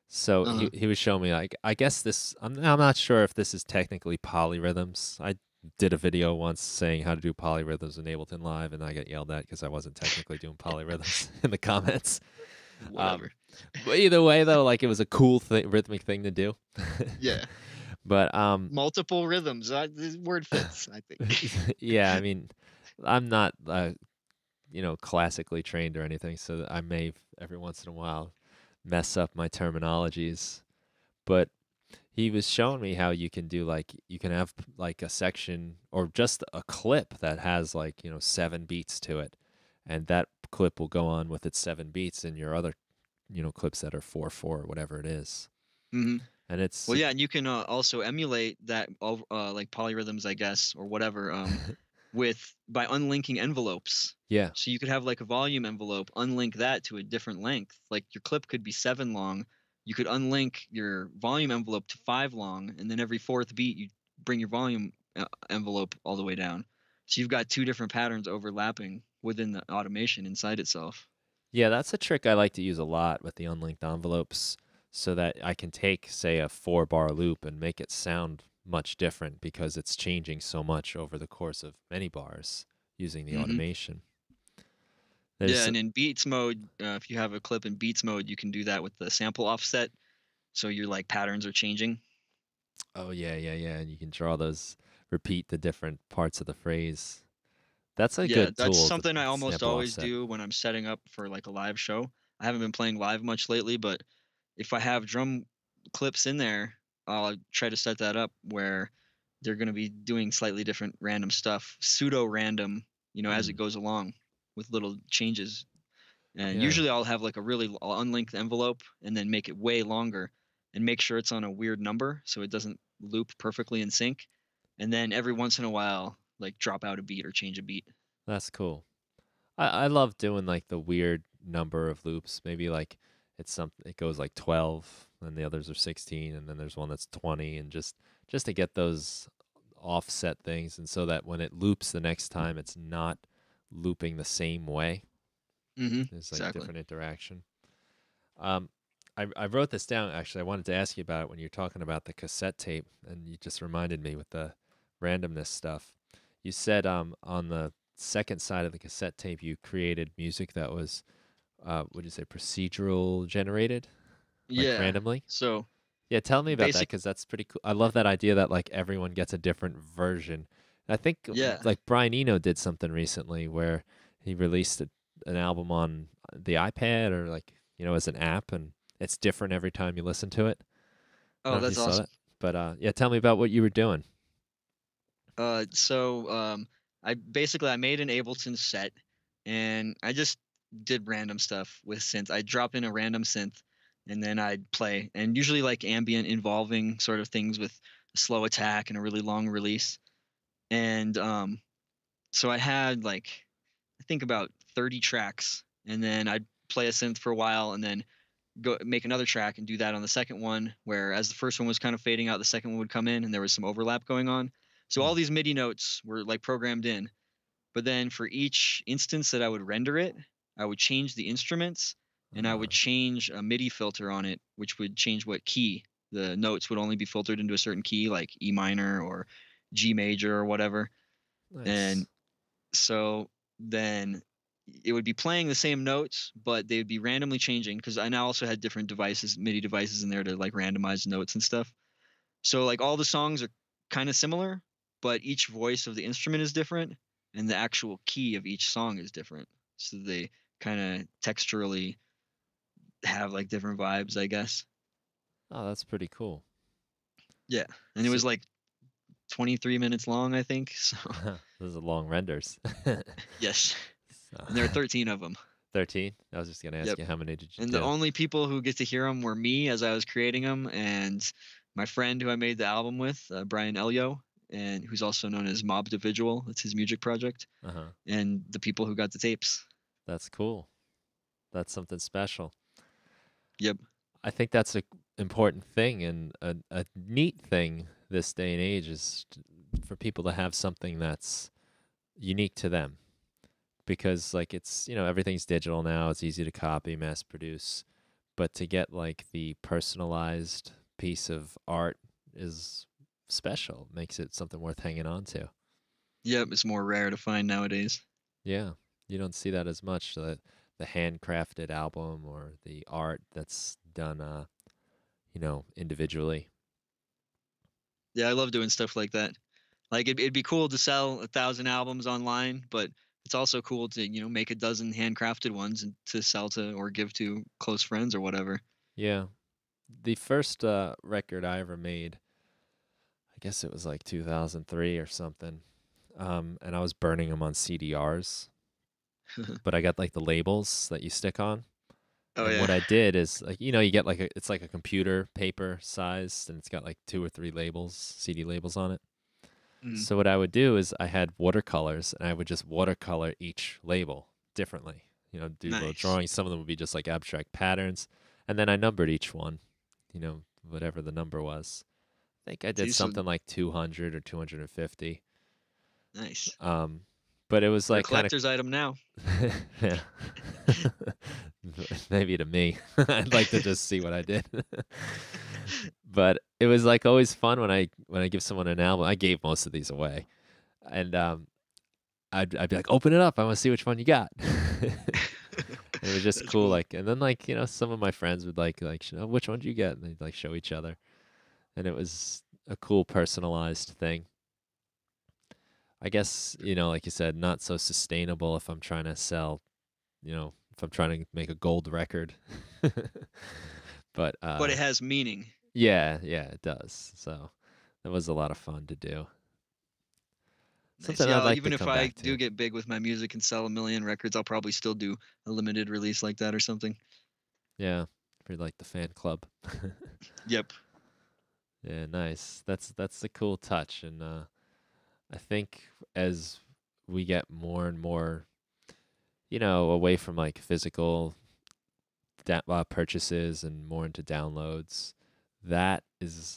So he was showing me like, I guess this, I'm not sure if this is technically polyrhythms. I did a video once saying how to do polyrhythms in Ableton Live, and I got yelled at because I wasn't technically doing polyrhythms in the comments. Whatever. But either way, though, like it was a cool rhythmic thing to do. Yeah. But Multiple rhythms. The word fits, I think. yeah, I mean, I'm not classically trained or anything, so I may every once in a while mess up my terminologies. But he was showing me how you can do you can have like a section or just a clip that has 7 beats to it, and that clip will go on with its 7 beats, and your other, clips that are 4/4 or whatever it is. Hmm. And it's Well, yeah, and you can also emulate that like polyrhythms, I guess, or whatever, with by unlinking envelopes. yeah, So you could have like a volume envelope, unlink that to a different length. Like your clip could be 7 long. You could unlink your volume envelope to 5 long, and then every fourth beat you bring your volume envelope all the way down. So you've got two different patterns overlapping within the automation inside itself. yeah, that's a trick I like to use a lot with the unlinked envelopes, so that I can take, say, a 4-bar loop and make it sound much different because it's changing so much over the course of many bars using the Hmm. automation. Yeah, There's and in Beats mode, if you have a clip in Beats mode, you can do that with the sample offset. So your like patterns are changing. Oh yeah, yeah, yeah, and you can draw those, repeat the different parts of the phrase. That's a Yeah, good that's tool, the something I almost sample always offset. do when I'm setting up for like a live show. I haven't been playing live much lately, but if I have drum clips in there, I'll try to set that up where they're going to be doing slightly different random stuff, pseudo random, as it Mm, goes along with little changes. And yeah, usually I'll have like I'll unlink the envelope and then make it way longer and make sure it's on a weird number so it doesn't loop perfectly in sync. And then every once in a while, like drop out a beat or change a beat. that's cool. I love doing like the weird number of loops. Maybe like it goes like 12 and the others are 16, and then there's one that's 20, and just to get those offset things, and so that when it loops the next time it's not looping the same way. Hmm. There's like Exactly. different interaction. Um I wrote this down actually. I wanted to ask you about it when you're talking about the cassette tape, and you just reminded me with the randomness stuff. You said on the second side of the cassette tape you created music that was would you say procedural generated, like Yeah. randomly? So Yeah, tell me about that basic. because that's pretty cool. I love that idea that like everyone gets a different version. I think Yeah. like Brian Eno did something recently where he released an album on the iPad, or like, as an app, and it's different every time you listen to it. I don't Oh, know if you that's saw awesome. that, but yeah, tell me about what you were doing. So I made an Ableton set and I just did random stuff with synth. I drop in a random synth and then I'd play, and usually like ambient involving sort of things with a slow attack and a really long release. And so I had like I think about 30 tracks, and then I'd play a synth for a while and then go make another track and do that on the second one, where as the first one was kind of fading out, the second one would come in and there was some overlap going on. So Hmm. all these MIDI notes were like programmed in, but then for each instance that I would render it, I would change the instruments and I would Ah, change a MIDI filter on it, which would change what key the notes would only be filtered into a certain key, like E minor or G major or whatever. And nice. so then it would be playing the same notes, but they would be randomly changing because I now also had different devices, MIDI devices in there to like randomize notes and stuff. So like all the songs are kind of similar, but each voice of the instrument is different and the actual key of each song is different. So they kind of texturally have like different vibes, I guess. Oh, that's pretty cool. Yeah. And it So was like 23 minutes long, I think. So those are long renders. yes. So, And there are 13 of them. 13. I was just gonna ask Yep. you how many did you And the do? only people who get to hear them were me as I was creating them, and my friend who I made the album with, Brian Elio, and who's also known as Mob Individual. That's his music project, Uh huh. and the people who got the tapes. That's cool. That's something special. Yep. I think that's a important thing, and a neat thing this day and age is for people to have something that's unique to them, because like it's, everything's digital now, it's easy to copy, mass produce, but to get like the personalized piece of art is special, makes it something worth hanging on to. Yep. It's more rare to find nowadays. Yeah, you don't see that as much, the handcrafted album or the art that's done individually. Yeah, I love doing stuff like that. Like it'd be cool to sell 1,000 albums online, but it's also cool to make a dozen handcrafted ones and to sell to or give to close friends or whatever. Yeah. The first record I ever made, I guess it was like 2003 or something. And I was burning them on CDRs. but I got like the labels that you stick on. Oh And yeah. what I did is like you get like it's like a computer paper size, and it's got like 2 or 3 labels, CD labels on it. Mm, So what I would do is I had watercolors, and I would just watercolor each label differently. Do little nice. drawings. Some of them would be just like abstract patterns, and then I numbered each one. Whatever the number was. I think I did See, so something like 200 or 250. nice. Um, but it was They're a like kind collector's item now. of yeah. Maybe to me, I'd like to just see what I did. But it was like always fun when I give someone an album. I gave most of these away, and I'd be like, open it up. I want to see which one you got. And it was just That's cool. cool. Like, and then like some of my friends would like which one did you get? And they'd like show each other, and it was a cool personalized thing. I guess like you said, not so sustainable if I'm trying to sell. If I'm trying to make a gold record. But But it has meaning. yeah, it does. So that was a lot of fun to do. Nice. Something I'd Yeah, like to even if come I back do to. get big with my music and sell a million records, I'll probably still do a limited release like that or something. Yeah, for like the fan club. Yep. Yeah, nice. That's a cool touch, and I think as we get more and more, away from like physical purchases and more into downloads, that is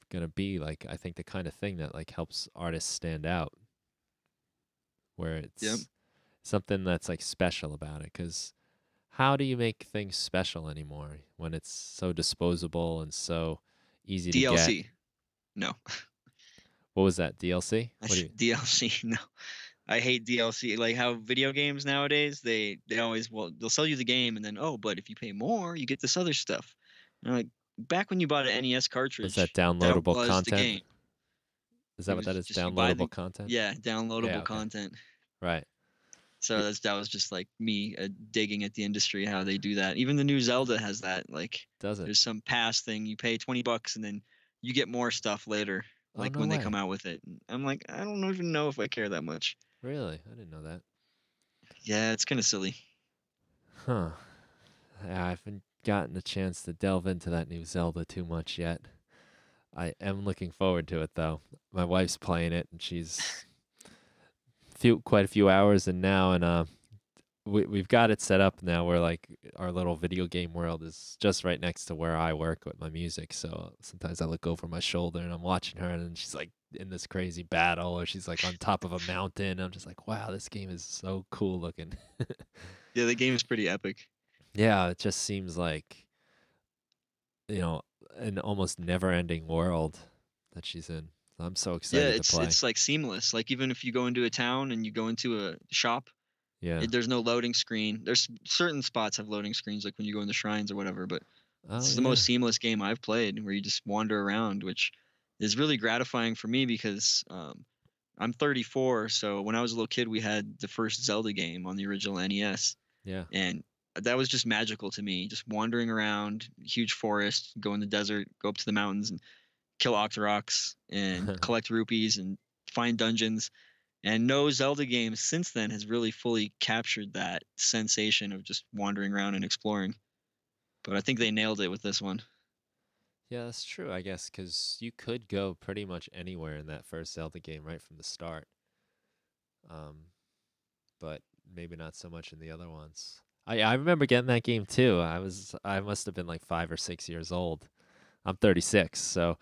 gonna be like I think the kind of thing that like helps artists stand out, where Yep. it's something that's like special about it. Because how do you make things special anymore when it's so disposable and so easy to get? DLC. No. What was that, DLC? I What do said you? DLC. No. I hate DLC. Like how video games nowadays, they always they'll sell you the game and then but if you pay more, you get this other stuff. And I'm like back when you bought an NES Was that cartridge, that downloadable was the content? game. Is It that what was that is? just you buy Downloadable the content? yeah, Yeah. downloadable Okay. content. Right. So Y- that was just like me digging at the industry how they do that. Even the new Zelda has that. Like Does it? there's some pass thing you pay $20 and then you get more stuff later, Oh, like no when they come way. out with it. And I'm like, I don't even know if I care that much. Really? I didn't know that. Yeah, it's kind of silly. Huh. Yeah, I haven't gotten a chance to delve into that new Zelda too much yet. I am looking forward to it though. My wife's playing it, and she's quite a few hours in now, and we've got it set up now where like our little video game world is just right next to where I work with my music. So sometimes I look over my shoulder and I'm watching her, and she's like in this crazy battle, or she's like on top of a mountain. I'm just like, wow, this game is so cool looking. Yeah, the game is pretty epic. Yeah, it just seems like you know an almost never-ending world that she's in. So I'm so Yeah, excited to play. it's like seamless. Like even if you go into a town and you go into a shop, Yeah. there's no loading screen. There's certain spots have loading screens, like when you go in the shrines or whatever. But Oh it's the yeah. most seamless game I've played, where you just wander around, which is really gratifying for me because I'm 34. So when I was a little kid, we had the first Zelda game on the original NES, Yeah. and that was just magical to me. Just wandering around, huge forest, go in the desert, go up to the mountains, and kill Octoroks and collect rupees and find dungeons. And no Zelda game since then has really fully captured that sensation of just wandering around and exploring. But I think they nailed it with this one. Yeah, that's true, I guess, because you could go pretty much anywhere in that first Zelda game right from the start. Um, but maybe not so much in the other ones. I remember getting that game too. I must have been like 5 or 6 years old. I'm 36, so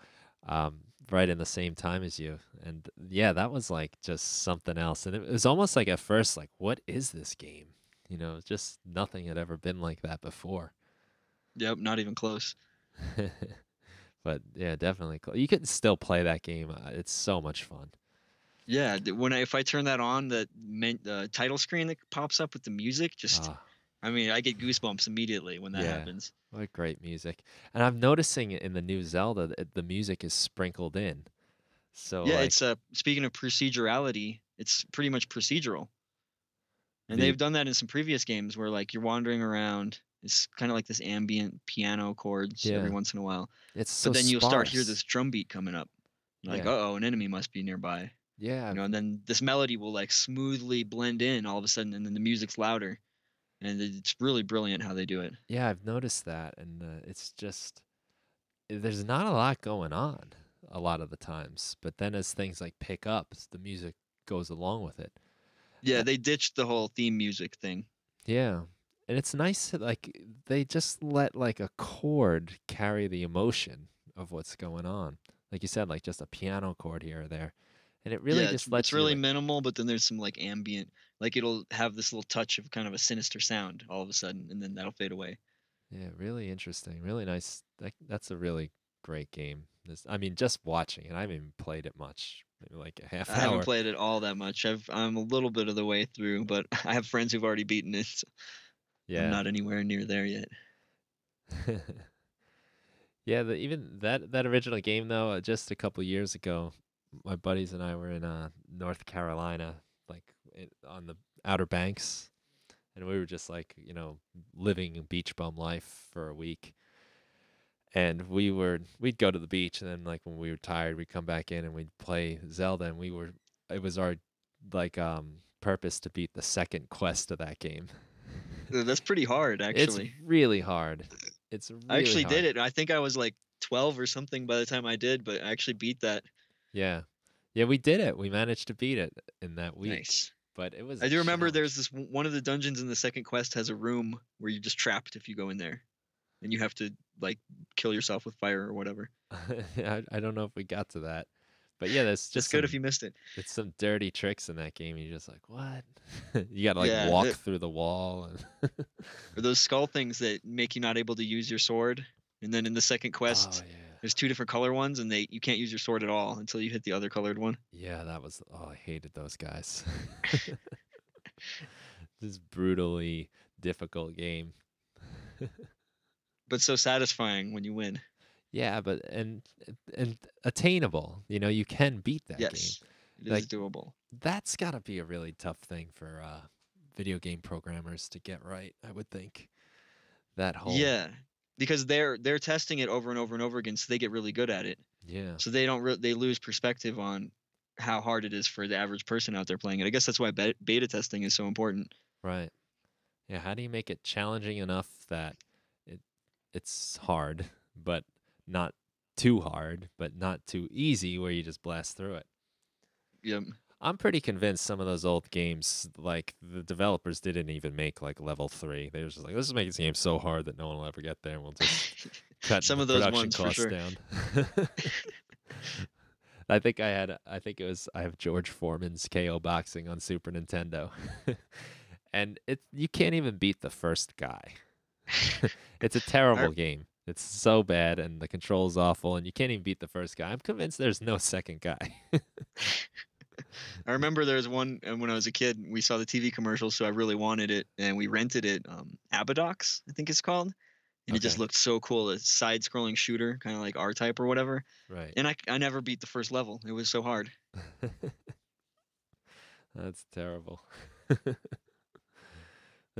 right in the same time as you. And yeah, that was like just something else. And it was almost like at first, like, what is this game? Just nothing had ever been like that before. Yep, not even close. But yeah, definitely. You can still play that game. It's so much fun. Yeah, if I turn that on, the title screen that pops up with the music, just Ah, I mean, I get goosebumps immediately when that yeah. happens. What great music. And I'm noticing in the new Zelda that the music is sprinkled in. So Yeah, like it's speaking of procedurality, it's pretty much procedural. And the they've done that in some previous games where like you're wandering around, it's kind of like this ambient piano chords every yeah, once in a while. it's But so then you'll start hear sparse. this drum beat coming up. You're like, Yeah. "Uh-oh, an enemy must be nearby." Yeah, And then this melody will like smoothly blend in all of a sudden, and then the music's louder, and it's really brilliant how they do it. yeah, I've noticed that, and it's just there's not a lot going on a lot of the times, but then as things like pick up, the music goes along with it. Yeah, Uh, they ditched the whole theme music thing. yeah, and it's nice to like they just let like a chord carry the emotion of what's going on. Like you said, like just a piano chord here or there, and it really Yeah, just it's lets you really like, minimal, but then there's some like ambient, like it'll have this little touch of kind of a sinister sound all of a sudden, and then that'll fade away. yeah, really interesting, really nice. That's a really great game. I mean, just watching it, I haven't even played it much, maybe like a half I haven't hour. played it all that much. I'm a little bit of the way through, but I have friends who've already beaten it. So I'm Yeah. not anywhere near there yet. Yeah, even that original game though, just a couple years ago, my buddies and I were in North Carolina, like on the Outer Banks, and we were just like, living beach bum life for a week. And we'd go to the beach, and then like when we were tired, we'd come back in and we'd play Zelda, and it was our like purpose to beat the second quest of that game. That's pretty hard, It's actually. really hard. It's I really actually did hard. it. I think I was like 12 or something by the time I did, but I actually beat that. Yeah. Yeah, we did it. We managed to beat it in that week. Nice. But it was I a do remember there's challenge. this one of the dungeons in the second quest has a room where you're just trapped if you go in there, and you have to like kill yourself with fire or whatever. I don't know if we got to that. But yeah, there's It's just good if you missed it. it's some dirty tricks in that game. You're just like, what? You gotta like Yeah, walk through the wall and or those skull things that make you not able to use your sword. And then in the second oh quest, yeah. there's two different color ones, and you can't use your sword at all until you hit the other colored one. Yeah, that was I hated those guys. This brutally difficult game. But so satisfying when you win. Yeah, but and attainable. You can beat that game. Yes, it Like is doable. that's got to be a really tough thing for video game programmers to get right, I would think. That whole Yeah, because they're testing it over and over and over again, so they get really good at it. yeah, So they don't they lose perspective on how hard it is for the average person out there playing it. I guess that's why beta testing is so important. right. Yeah, how do you make it challenging enough that it it's hard, but not too hard, but not too easy where you just blast through it? Yeah. I'm pretty convinced some of those old games, like the developers didn't even make like level 3. They were just like, let's just make this game so hard that no one will ever get there, and we'll just cut Some the of those production ones for costs sure. down. I think I have George Foreman's KO Boxing on Super Nintendo. And you can't even beat the first guy. It's a I terrible game. It's so bad and the control's awful and you can't even beat the first guy. I'm convinced there's no second guy. I remember there was one when I was a kid. We saw the TV commercial, so I really wanted it, and we rented it. Abadox, I think it's called, and it just Okay. looked so cool. A side-scrolling shooter, kind of like R-Type or whatever. Right. And I never beat the first level. It was so hard. That's terrible. I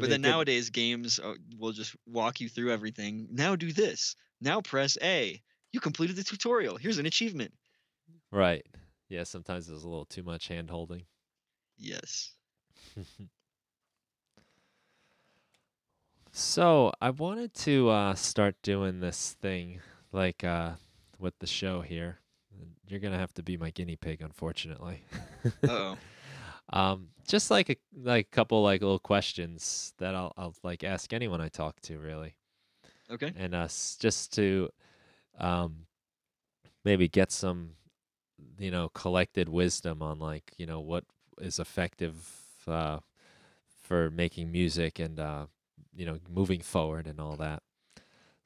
But mean, then good. nowadays games will just walk you through everything. Now do this. Now press A. You completed the tutorial. Here's an achievement. Right. Yeah, sometimes there's a little too much hand holding. Yes. So I wanted to start doing this thing like with the show here. You're gonna have to be my guinea pig, unfortunately. Uh-oh. Just like a couple like little questions that I'll like ask anyone I talk to, really, Okay. and just to um, maybe get some collected wisdom on like what is effective uh, for making music and moving forward and all that.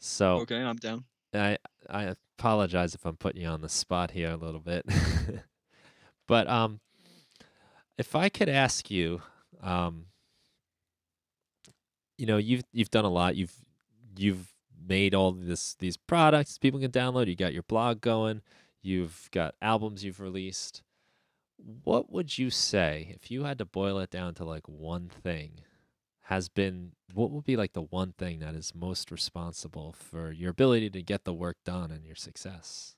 So Okay, I'm down. I I apologize if I'm putting you on the spot here a little bit, but if I could ask you, um, you've done a lot. You've made all these products people can download. You got your blog going. You've got albums you've released. What would you say if you had to boil it down to like one thing what would be like the one thing that is most responsible for your ability to get the work done and your success?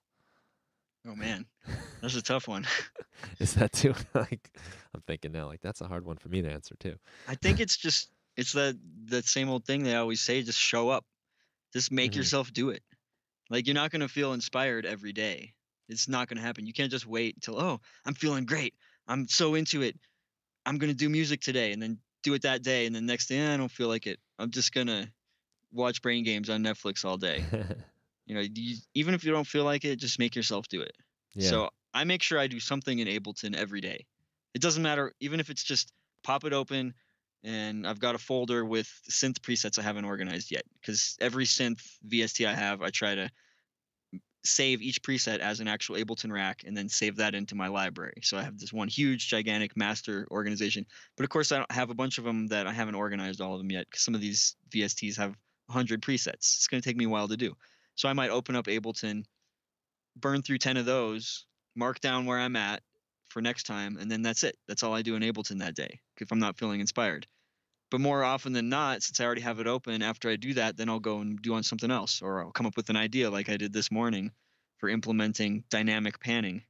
Oh man, that's a tough one. Is that too like I'm thinking now like that's a hard one for me to answer too. I think it's that same old thing they always say, just show up. Just make Hmm. yourself do it. Like you're not gonna feel inspired every day. It's not gonna happen. You can't just wait till, oh, I'm feeling great. I'm so into it. I'm gonna do music today and then do it that day and then next day I don't feel like it. I'm just gonna watch brain games on Netflix all day. Even if you don't feel like it, just make yourself do it. Yeah. So I make sure I do something in Ableton every day. It doesn't matter, even if it's just pop it open and I've got a folder with synth presets I haven't organized yet. Because every synth VST I have, I try to save each preset as an actual Ableton rack and then save that into my library. So I have this one huge, gigantic master organization. But of course, I don't have a bunch of them that I haven't organized all of them yet because some of these VSTs have 100 presets. It's going to take me a while to do. So I might open up Ableton, burn through 10 of those, mark down where I'm at for next time, and then that's it. That's all I do in Ableton that day if I'm not feeling inspired. But more often than not, since I already have it open, after I do that, then I'll go and do on something else, or I'll come up with an idea like I did this morning for implementing dynamic panning.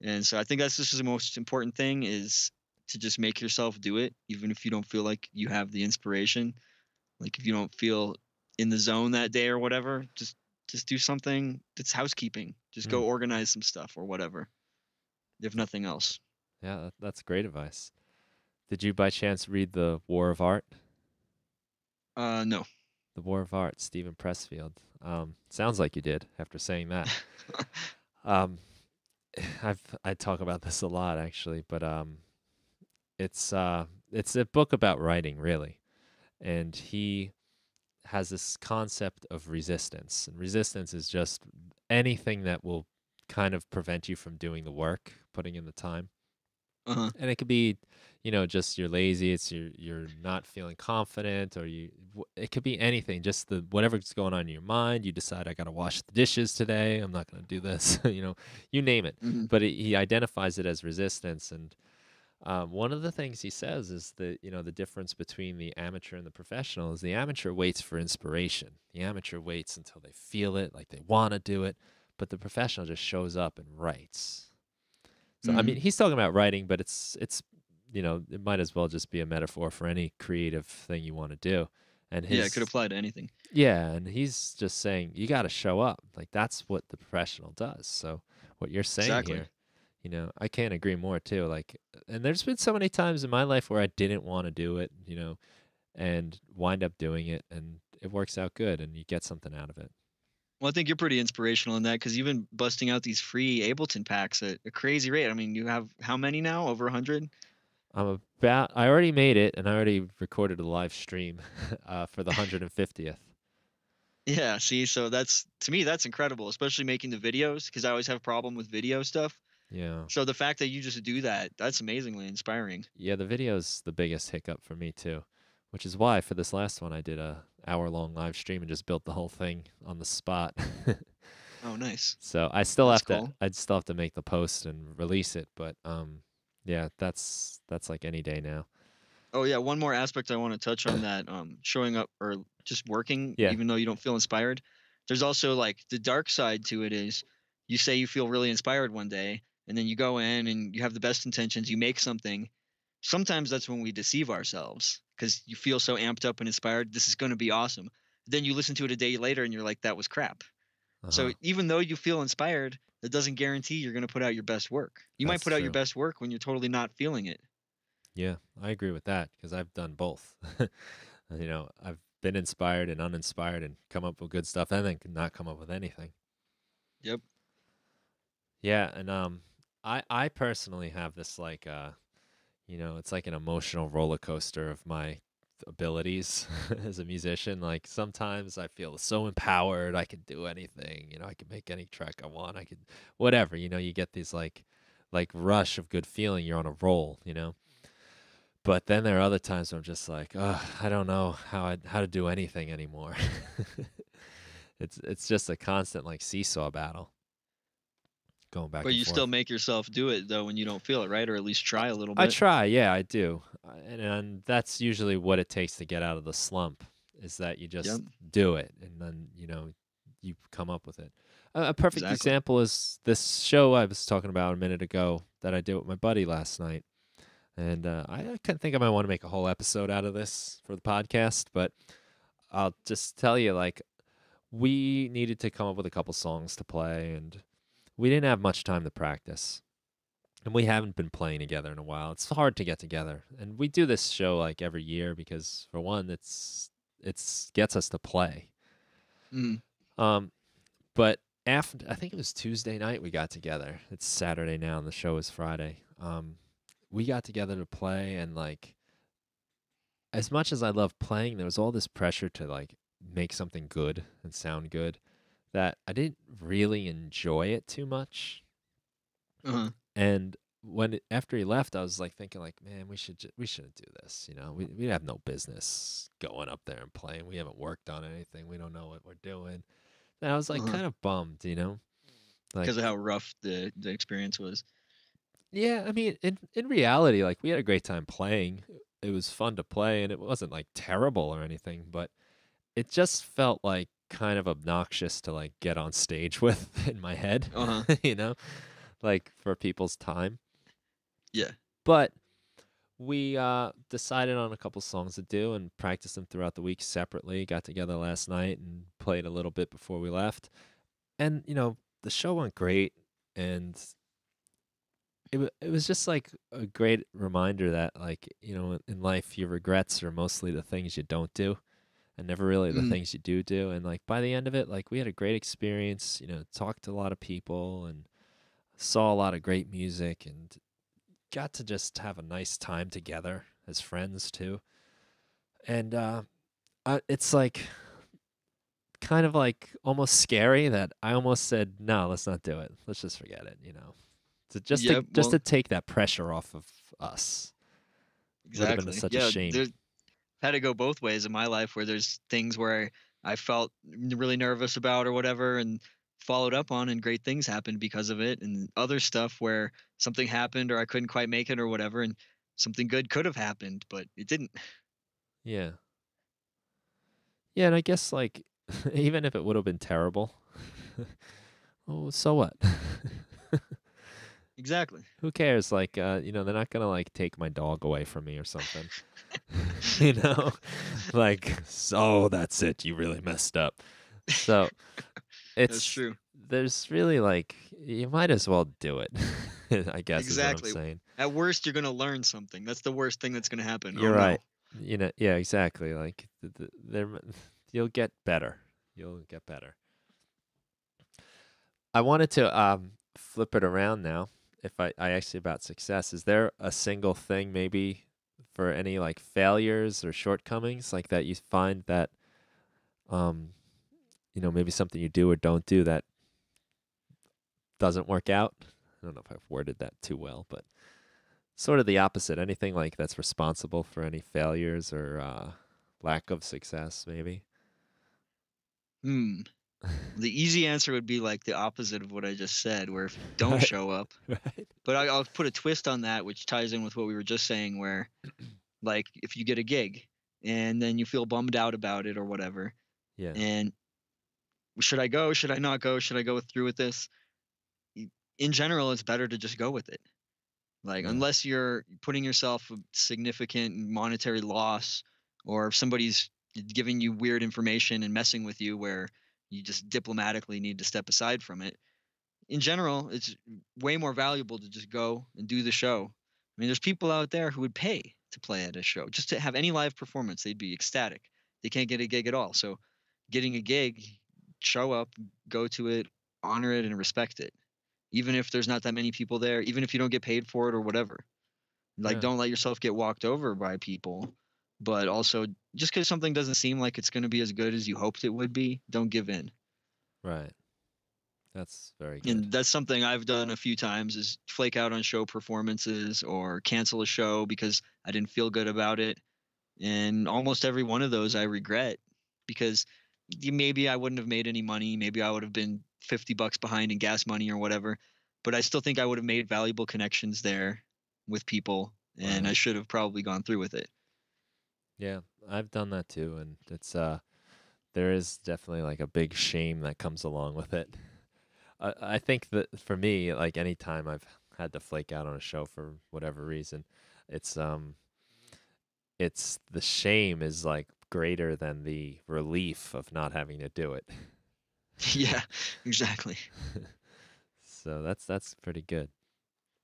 And so I think that's just the most important thing is to just make yourself do it, even if you don't feel like you have the inspiration. Like if you don't feel in the zone that day or whatever, just do something that's housekeeping. Just Mm. go organize some stuff or whatever, if nothing else. Yeah, that's great advice. Did you by chance read The War of Art? No. The War of Art, Stephen Pressfield. Sounds like you did after saying that. Um, I talk about this a lot actually, but it's a book about writing really, and he has this concept of resistance, and resistance is just anything that will kind of prevent you from doing the work, putting in the time. Uh-huh. And it could be, just you're lazy, it's you're not feeling confident, or it could be anything, just the whatever's going on in your mind. You decide I got to wash the dishes today. I'm not going to do this, you name it. Hmm. But he identifies it as resistance, and one of the things he says is that the difference between the amateur and the professional is the amateur waits for inspiration. The amateur waits until they feel it, like they want to do it, but the professional just shows up and writes. So I Hmm. mean, he's talking about writing, but it's it might as well just be a metaphor for any creative thing you want to do. And Yeah, it could his apply to anything. yeah, and he's just saying you got to show up. Like that's what the professional does. So what you're saying Exactly. here, I can't agree more too. Like, and there's been so many times in my life where I didn't want to do it, and wind up doing it, and it works out good, and you get something out of it. Well, I think you're pretty inspirational in that because you've been busting out these free Ableton packs at a crazy rate. I mean, you have how many now? Over 100? I already made it, and I already recorded a live stream for the 150th. Yeah, see, so that's to me that's incredible, especially making the videos because I always have a problem with video stuff. Yeah. So the fact that you just do that, that's amazingly inspiring. Yeah, the video's the biggest hiccup for me too, which is why for this last one I did a hour-long live stream and just built the whole thing on the spot. Oh, nice. So That's cool. I'd still have to make the post and release it, but yeah, that's like any day now. Oh yeah, one more aspect I want to touch on that showing up or just working Yeah. even though you don't feel inspired. There's also like the dark side to it is you say you feel really inspired one day and then you go in and you have the best intentions, you make something. Sometimes that's when we deceive ourselves because you feel so amped up and inspired, this is going to be awesome. Then you listen to it a day later and you're like that was crap. So Uh-huh. even though you feel inspired, that doesn't guarantee you're going to put out your best work. You might That's put out your true. best work when you're totally not feeling it. Yeah, I agree with that because I've done both. I've been inspired and uninspired and come up with good stuff and then not come up with anything. Yep. Yeah, and I personally have this like it's like an emotional roller coaster of my abilities as a musician. Like sometimes I feel so empowered, I can do anything, I can make any track I want, I could whatever, you get these like rush of good feeling, you're on a roll. But then there are other times where I'm just like, oh, I don't know how to do anything anymore. It's just a constant like seesaw battle going back But and you forth. still make yourself do it though when you don't feel it, right? Or at least try a little I bit. try, yeah, I do. And that's usually what it takes to get out of the slump is that you Yep. just do it and then, you come up with it. A perfect Exactly. example is this show I was talking about a minute ago that I did with my buddy last night. And I kind of think I might want to make a whole episode out of this for the podcast, but I'll just tell you, like, we needed to come up with a couple songs to play, and we didn't have much time to practice. And we haven't been playing together in a while. It's hard to get together. And we do this show like every year because for one, it's gets us to play. Mm. Um, but after I think it was Tuesday night we got together. It's Saturday now and the show is Friday. We got together to play, and like as much as I love playing, there was all this pressure to like make something good and sound good that I didn't really enjoy it too much. Uh-huh. And after he left, I was like thinking, like, man, we shouldn't do this. You know, we have no business going up there and playing. We haven't worked on anything. We don't know what we're doing. And I was like Uh-huh. kind of bummed, you know, like Because of how rough the experience was. yeah. I mean, in reality, like we had a great time playing. It was fun to play, and it wasn't like terrible or anything, but it just felt like kind of obnoxious to like get on stage with in my head, Uh-huh. you know, like for people's time. Yeah. But we decided on a couple songs to do and practiced them throughout the week separately. Got together last night and played a little bit before we left. And, you know, the show went great. And it was just like a great reminder that, like, you know, in life, your regrets are mostly the things you don't do and never really the Mm. things you do. And, like, by the end of it, like, we had a great experience, you know, talked to a lot of people and saw a lot of great music and got to just have a nice time together as friends too. And it's like kind of like almost scary that I almost said no, let's not do it. Let's just forget it. You know, to Yep. just to Well, take that pressure off of us. It would have been exactly. such a Yeah. shame. There's had to go both ways in my life where there's things where I felt really nervous about or whatever and followed up on and great things happened because of it, and other stuff where something happened or I couldn't quite make it or whatever and something good could have happened but it didn't. Yeah, yeah, and I guess like even if it would have been terrible, oh, so what? Exactly. Who cares? Like, you know, they're not gonna like take my dog away from me or something. You know, like, so that's it. You really messed up. So That's it's true. there's really like you might as well do it. I guess is what I'm Exactly. saying. At worst you're going to learn something. That's the worst thing that's going to happen. Oh You're no. right. You know, yeah, exactly. Like there, you'll get better. You'll get better. I wanted to flip it around now. If I asked you about success, is there a single thing maybe for any like failures or shortcomings like that you find that um you know maybe something you do or don't do that doesn't work out? I don't know if I've worded that too well, but sort of the opposite. Anything like that's responsible for any failures or lack of success, maybe. Hmm. The easy answer would be like the opposite of what I just said, where if you don't Right, show up, right. but I'll put a twist on that, which ties in with what we were just saying, where like if you get a gig and then you feel bummed out about it or whatever, Yeah, and should I go? Should I not go? Should I go through with this? In general, it's better to just go with it. Like yeah, unless you're putting yourself a significant monetary loss, or if somebody's giving you weird information and messing with you, where you just diplomatically need to step aside from it. In general, it's way more valuable to just go and do the show. I mean, there's people out there who would pay to play at a show just to have any live performance. They'd be ecstatic. They can't get a gig at all. So, getting a gig, show up, go to it, honor it, and respect it. Even if there's not that many people there, even if you don't get paid for it or whatever. Like, yeah. don't let yourself get walked over by people. But also, just because something doesn't seem like it's going to be as good as you hoped it would be, don't give in. Right. That's very good. And that's something I've done a few times is flake out on show performances or cancel a show because I didn't feel good about it. And almost every one of those I regret because maybe I wouldn't have made any money. Maybe I would have been $50 behind in gas money or whatever. But I still think I would have made valuable connections there with people. And Right. I should have probably gone through with it. Yeah, I've done that too, and it's there is definitely like a big shame that comes along with it. I think that for me, like anytime I've had to flake out on a show for whatever reason, it's it's the shame is like greater than the relief of not having to do it. Yeah, exactly. So that's pretty good.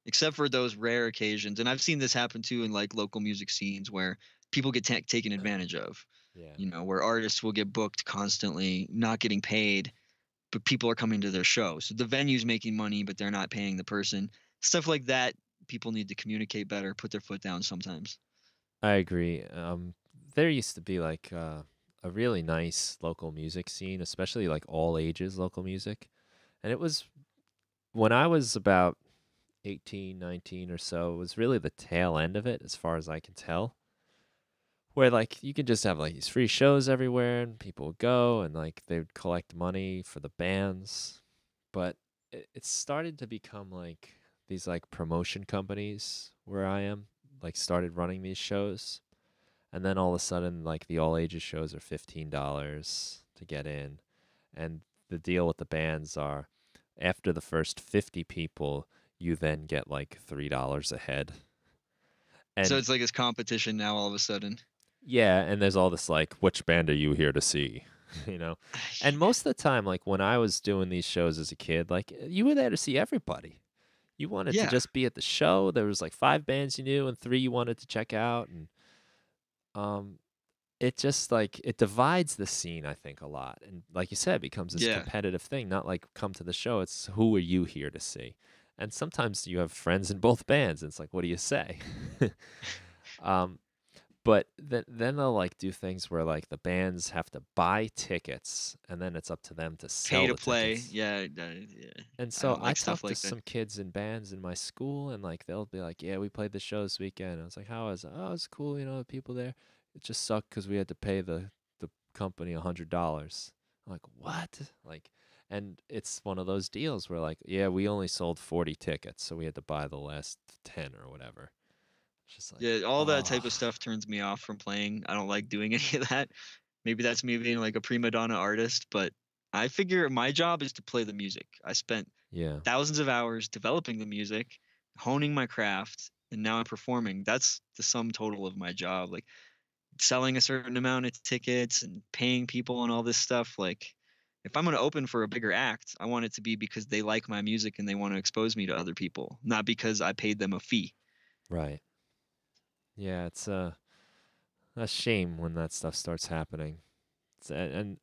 Except for those rare occasions, and I've seen this happen too in like local music scenes where people get taken advantage of. Yeah. You know, where artists will get booked constantly, not getting paid, but people are coming to their show. So the venue's making money, but they're not paying the person. Stuff like that, people need to communicate better, put their foot down sometimes. I agree. There used to be like a really nice local music scene, especially like all ages local music. And it was when I was about 18, 19 or so, it was really the tail end of it as far as I can tell. Where like you could just have like these free shows everywhere and people would go and like they would collect money for the bands. But it started to become like these like promotion companies where I am like started running these shows. And then all of a sudden, like the all ages shows are $15 to get in, and the deal with the bands are after the first 50 people, you then get like $3 a head. So And it's like this competition now all of a sudden. yeah, and there's all this like, which band are you here to see? you know, and most of the time, like when I was doing these shows as a kid, like you were there to see everybody. You wanted to Yeah, just be at the show. There was like 5 bands you knew and 3 you wanted to check out, and um, it just like it divides the scene, I think, a lot. And like you said, it becomes this yeah, competitive thing, not like come to the show, it's who are you here to see? And sometimes you have friends in both bands, and it's like, what do you say? um, but then they'll like do things where like the bands have to buy tickets and then it's up to them to pay sell to the play. tickets. Yeah, yeah. And I so don't I like stuff talked to like that. some kids in bands in my school, and like they'll be like, "Yeah, we played the show this weekend." I was like, "How was it?" "Oh, it's cool. You know, the people there. It just sucked because we had to pay the company $100." I'm like, "What?" Like, and it's one of those deals where like, "Yeah, we only sold 40 tickets, so we had to buy the last 10 or whatever." It's just like, Yeah, all that oh, type of stuff turns me off from playing. I don't like doing any of that. Maybe that's me being like a prima donna artist, but I figure my job is to play the music. I spent yeah, thousands of hours developing the music, honing my craft, and now I'm performing. That's the sum total of my job. Like selling a certain amount of tickets and paying people and all this stuff. Like if I'm going to open for a bigger act, I want it to be because they like my music and they want to expose me to other people, not because I paid them a fee. right, yeah. It's a shame when that stuff starts happening. And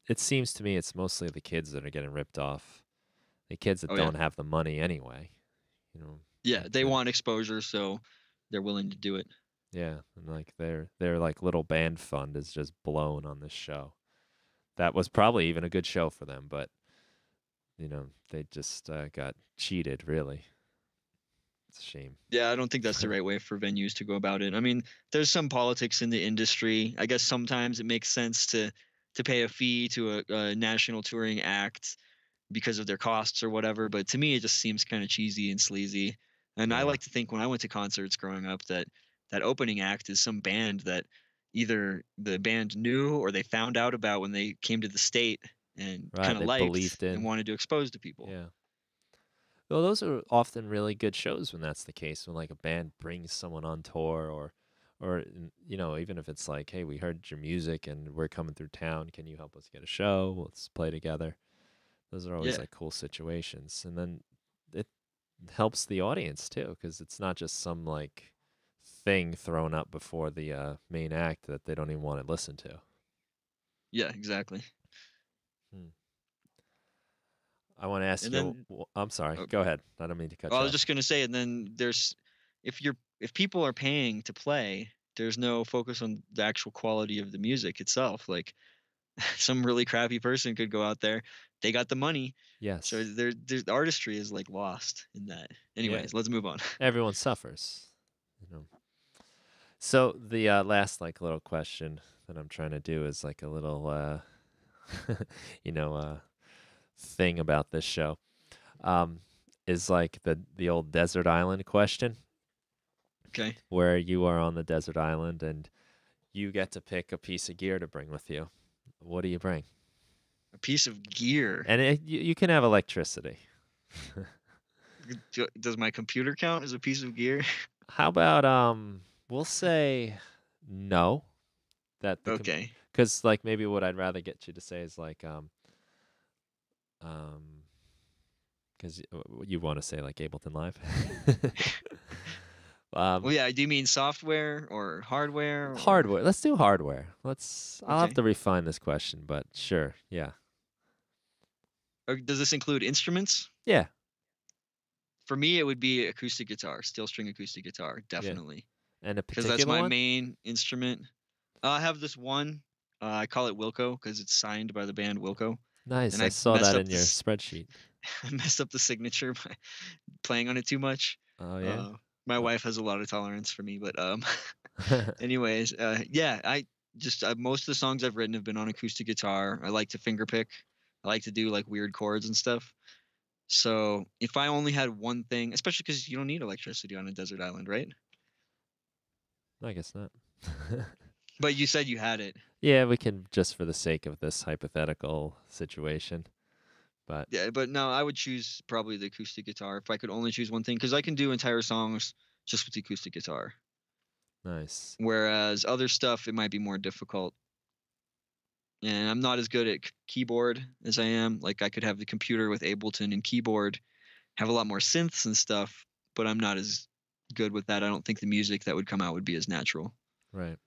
it seems to me it's mostly the kids that are getting ripped off. The kids that Oh yeah. don't have the money anyway, you know, Yeah, like they want exposure, so they're willing to do it. yeah, and like their like little band fund is just blown on this show. That was probably even a good show for them, but they just got cheated. Really, it's a shame. Yeah, I don't think that's the right way for venues to go about it. I mean, there's some politics in the industry. I guess sometimes it makes sense to pay a fee to a national touring act because of their costs or whatever, but to me it just seems kind of cheesy and sleazy. And I Yeah, like to think when I went to concerts growing up that that opening act is some band that either the band knew or they found out about when they came to the state and right. kind of They liked believed and in. wanted to expose to people. Yeah. Well, those are often really good shows when that's the case. When like a band brings someone on tour, or even if it's like, hey, we heard your music and we're coming through town. Can you help us get a show? Let's play together. Those are always Yeah. like cool situations, and then it helps the audience too because it's not just some like thing thrown up before the main act that they don't even want to listen to. Yeah, exactly. Hmm. I want to ask And you. then I'm sorry. uh, Go ahead. I don't mean to cut I you was off. just gonna say, and then there's if people are paying to play, there's no focus on the actual quality of the music itself. Like some really crappy person could go out there, they got the money, so Yes. there's the artistry is like lost in that. Yeah. Anyways, let's move on. Everyone suffers. You know. So the last like little question that I'm trying to do is like a little you know thing about this show. Um, is like the old desert island question, Okay. where you are on the desert island and you get to pick a piece of gear to bring with you. What do you bring? A piece of gear. and you can have electricity. Does my computer count as a piece of gear? How about we'll say no, that the Okay. because like maybe what I'd rather get you to say is like um because you want to say like Ableton Live. Well, yeah. Do you mean software or hardware or? Hardware. Let's do hardware. I'll have Okay. to refine this question, but sure. Yeah. Or does this include instruments? Yeah. For me, it would be acoustic guitar, steel string acoustic guitar, Yeah. definitely, And a because that's particular my one? main instrument. I have this one. I call it Wilco because it's signed by the band Wilco, Nice. and I I saw messed that up in your this. spreadsheet. I messed up the signature by playing on it too much. Oh yeah. Uh, my Uh, wife has a lot of tolerance for me, but anyways, yeah, I just most of the songs I've written have been on acoustic guitar. I like to finger pick. I like to do like weird chords and stuff. So if I only had one thing, especially because you don't need electricity on a desert island, right? I guess not. But you said you had it. Yeah, we can just for the sake of this hypothetical situation. But Yeah, but no, I would choose probably the acoustic guitar if I could only choose one thing because I can do entire songs just with the acoustic guitar. nice. Whereas other stuff, it might be more difficult. And I'm not as good at keyboard as I am. Like I could have the computer with Ableton and keyboard, have a lot more synths and stuff, but I'm not as good with that. I don't think the music that would come out would be as natural. Right.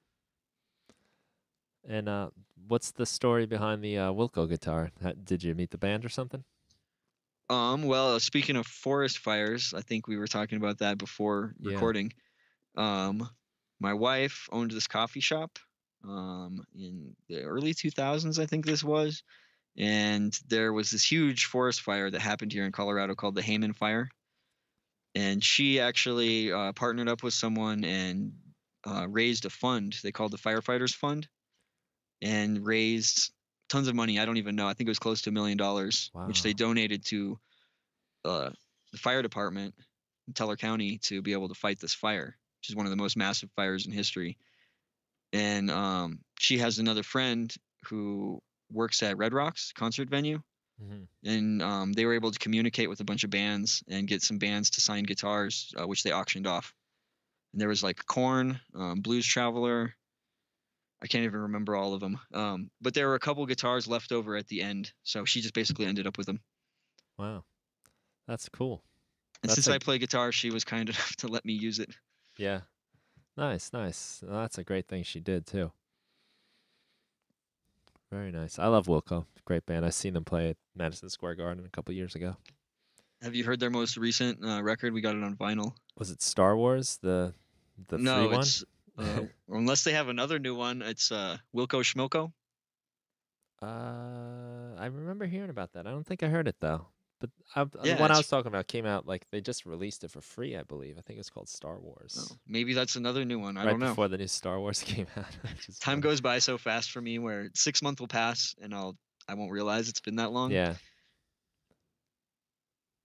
And what's the story behind the Wilco guitar? Did you meet the band or something? Well, speaking of forest fires, I think we were talking about that before Yeah. recording. Um, my wife owned this coffee shop in the early 2000s, I think this was, and there was this huge forest fire that happened here in Colorado called the Hayman Fire. And she actually partnered up with someone and raised a fund. They called the Firefighters Fund and raised tons of money. I don't even know. I think it was close to $1 million, which they Wow. donated to the fire department in Teller County to be able to fight this fire, which is one of the most massive fires in history. And she has another friend who works at Red Rocks concert venue, Hmm. and they were able to communicate with a bunch of bands and get some bands to sign guitars, which they auctioned off. And there was like Korn, Blues Traveler. I can't even remember all of them. But there were a couple guitars left over at the end, so she just basically ended up with them. Wow. That's cool. And That's since a I play guitar, she was kind enough to let me use it. yeah. Nice, nice. Well, that's a great thing she did too. Very nice. I love Wilco. Great band. I seen them play at Madison Square Garden a couple years ago. Have you heard their most recent record? We got it on vinyl. Was it Star Wars, the free No, one? it's unless they have another new one. It's Wilco Schmilko. I remember hearing about that. I don't think I heard it though. But the Yeah, one I it's was talking about came out like they just released it for free, I believe. I think it's called Star oh, Wars. maybe that's another new one. I Right don't know. before the new Star Wars came out, which is Time funny. goes by so fast for me where 6 months will pass and I won't realize it's been that long. Yeah,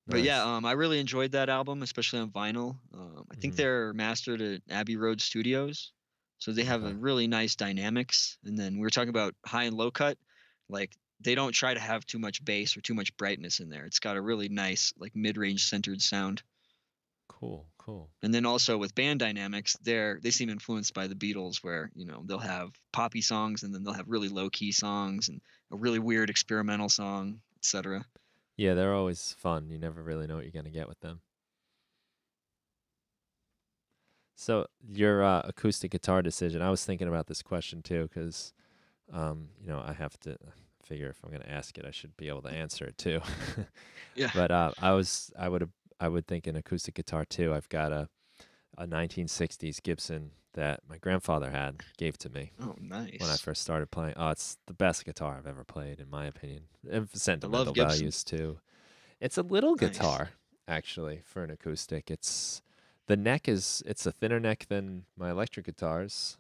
But yeah, nice. I really enjoyed that album, especially on vinyl. I think Hmm. they're mastered at Abbey Road Studios, so they have Okay. a really nice dynamics. And then we were talking about high and low cut, like they don't try to have too much bass or too much brightness in there. It's got a really nice like mid-range centered sound. Cool, cool. And then also with band dynamics, they seem influenced by the Beatles, where they'll have poppy songs and then they'll have really low key songs and a really weird experimental song, etc. Yeah, they're always fun. You never really know what you're gonna get with them. So your acoustic guitar decision, I was thinking about this question too, because I have to figure if I'm going to ask it, I should be able to answer it too. Yeah. But I would think an acoustic guitar too. I've got a 1960s Gibson that my grandfather gave to me Oh, when I nice. first started playing. Oh, it's the best guitar I've ever played, in my opinion. And for I love sentimental Gibson. values too. It's a little Nice. guitar, actually, for an acoustic. The neck it's a thinner neck than my electric guitars.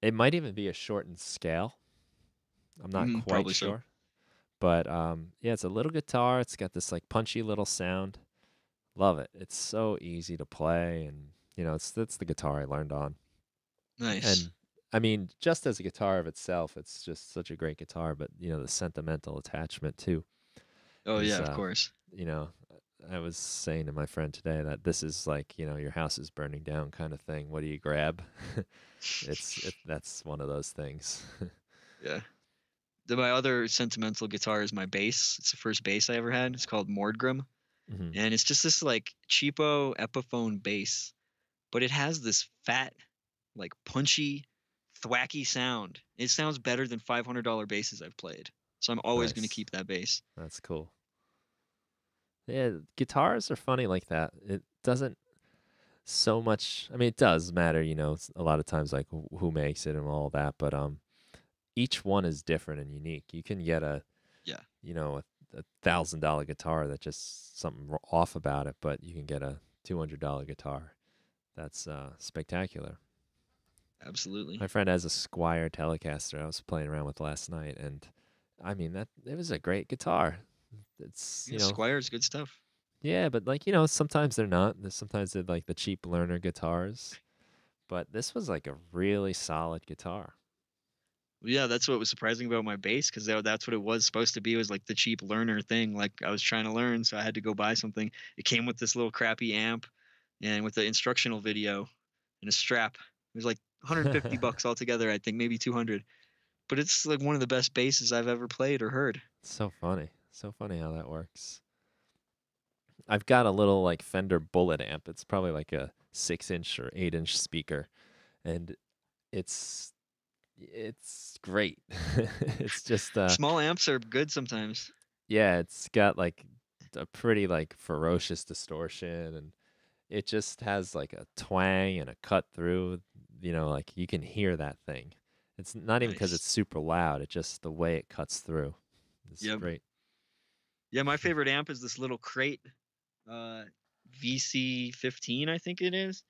It might even be a shortened scale. I'm not quite Probably so. sure. But yeah, it's a little guitar. It's got this like punchy little sound. Love it. It's so easy to play, and that's the guitar I learned on. Nice. And I mean, just as a guitar of itself, it's just such a great guitar. But you know, the sentimental attachment too Oh yeah, is, of course. you know, I was saying to my friend today that this is like, you know, your house is burning down kind of thing. What do you grab? That's one of those things. Yeah. My other sentimental guitar is my bass. It's the first bass I ever had. It's called Mordgrim, Hmm. and it's just this like cheapo Epiphone bass, but it has this fat, like punchy, thwacky sound. It sounds better than $500 basses I've played. So I'm always going to Nice. keep that bass. That's cool. Yeah, guitars are funny like that. It doesn't so much. I mean, it does matter, you know, a lot of times like who makes it and all that, but each one is different and unique. You can get a, Yeah, you know, a $1,000 guitar that just something off about it, but you can get a $200 guitar that's spectacular. absolutely. My friend has a Squire Telecaster I was playing around with last night, and I mean that it was a great guitar. It's, Yeah, you know, Squire's good stuff. yeah, but like, you know, sometimes they're not. Sometimes they're like the cheap learner guitars, but this was like a really solid guitar. Yeah, that's what was surprising about my bass because that's what it was supposed to be. Was like the cheap learner thing. Like I was trying to learn, so I had to go buy something. It came with this little crappy amp, and with the instructional video and a strap. It was like 150 bucks altogether. I think maybe 200. But it's like one of the best basses I've ever played or heard. So funny. So funny how that works. I've got a little like Fender Bullet amp. It's probably like a 6-inch or 8-inch speaker, and it's it's great. It's just Small amps are good sometimes. yeah, it's got like a pretty like ferocious distortion, and it just has like a twang and a cut through, you know, like you can hear that thing. It's not even because Nice. it's super loud, it just the way it cuts through. It's Yep. great. Yeah, my favorite amp is this little crate, uh, VC15, I think it is.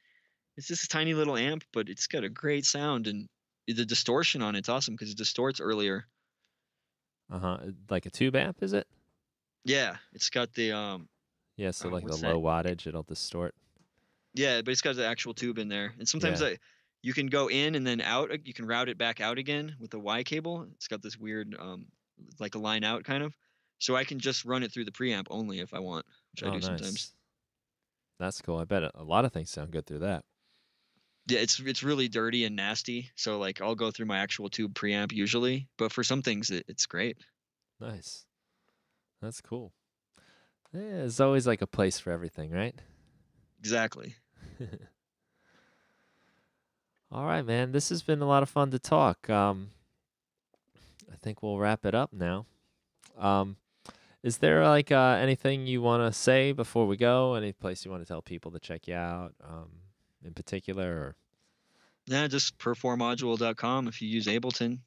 It's just a tiny little amp, but it's got a great sound and the distortion on it's awesome because it distorts earlier. Uh-huh. Like a tube amp, is it? Yeah, it's got the Yeah, so like the what's low that? wattage, it'll distort. Yeah, but it's got the actual tube in there. And sometimes Yeah. you can go in and then out. You can route it back out again with a Y cable. It's got this weird like a line out kind of. So I can just run it through the preamp only if I want, which I Oh, do sometimes. nice. That's cool. I bet a lot of things sound good through that. Yeah, it's really dirty and nasty. So like I'll go through my actual tube preamp usually, but for some things it's great. Nice. That's cool. Yeah, there's always like a place for everything, right? Exactly. All right, man. This has been a lot of fun to talk. I think we'll wrap it up now. Um, is there like anything you want to say before we go? Any place you want to tell people to check you out, in particular? Or Yeah, just performodule.com if you use Ableton.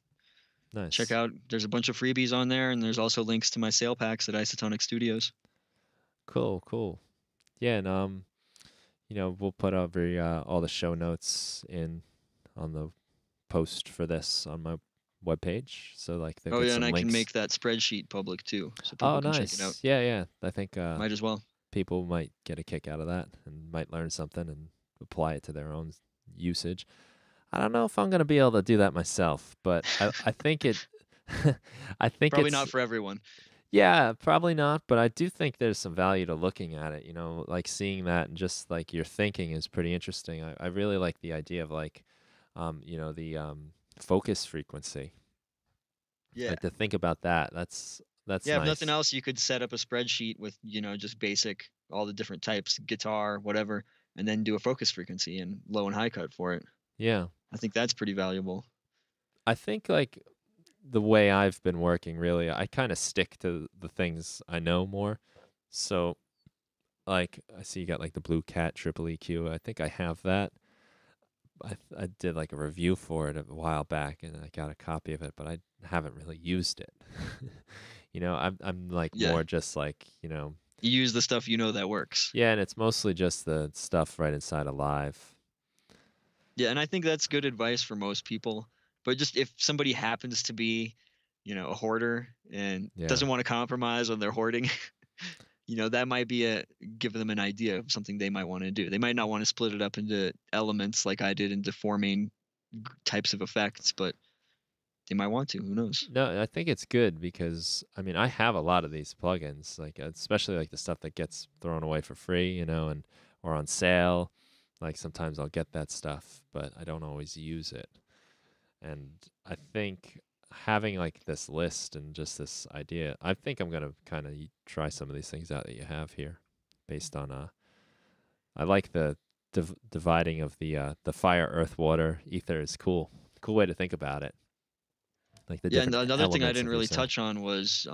Check nice, out there's a bunch of freebies on there and there's also links to my sale packs at Isotonic Studios. cool, cool. Yeah, and you know, we'll put over all the show notes in on the post for this on my webpage, so like they'll Oh get yeah, and some I can links. make that spreadsheet public too, so Oh, people can check it out. nice. Yeah, yeah. I think Might as well. people might get a kick out of that and might learn something and apply it to their own usage. I don't know if I'm gonna be able to do that myself, but I think it. I think Probably it's not for everyone. yeah, probably not, but I do think there's some value to looking at it. You know, like seeing that and just like your thinking is pretty interesting. I really like the idea of like, you know, the focus frequency. Yeah. Like to think about that. That's Yeah, if nothing nice. else, you could set up a spreadsheet with, just basic all the different types, guitar, whatever, and then do a focus frequency and low and high cut for it. Yeah, I think that's pretty valuable. I think like the way I've been working, really, I kind of stick to the things I know more. So, like, I see you got like the Blue Cat Triple EQ. I think I have that. I did like a review for it a while back, and I got a copy of it, but I haven't really used it. You know, I'm like Yeah. more just like, you know, You use the stuff that works. yeah, and it's mostly just the stuff right inside of Live. Yeah, and I think that's good advice for most people. But just if somebody happens to be, a hoarder and Yeah. doesn't want to compromise on their hoarding, that might be give them an idea of something they might want to do. They might not want to split it up into elements like I did into four main types of effects, but they might want to. Who knows? No, I think it's good because I mean I have a lot of these plugins, like especially like the stuff that gets thrown away for free, you know, and or on sale. Like sometimes I'll get that stuff, but I don't always use it. And I think having like this list and just this idea, I think I'm gonna kind of try some of these things out that you have here, based on I like the dividing of the fire, earth, water, ether is cool. Cool way to think about it. Like the Yeah, and different another thing I elements didn't of your really sound. touch on was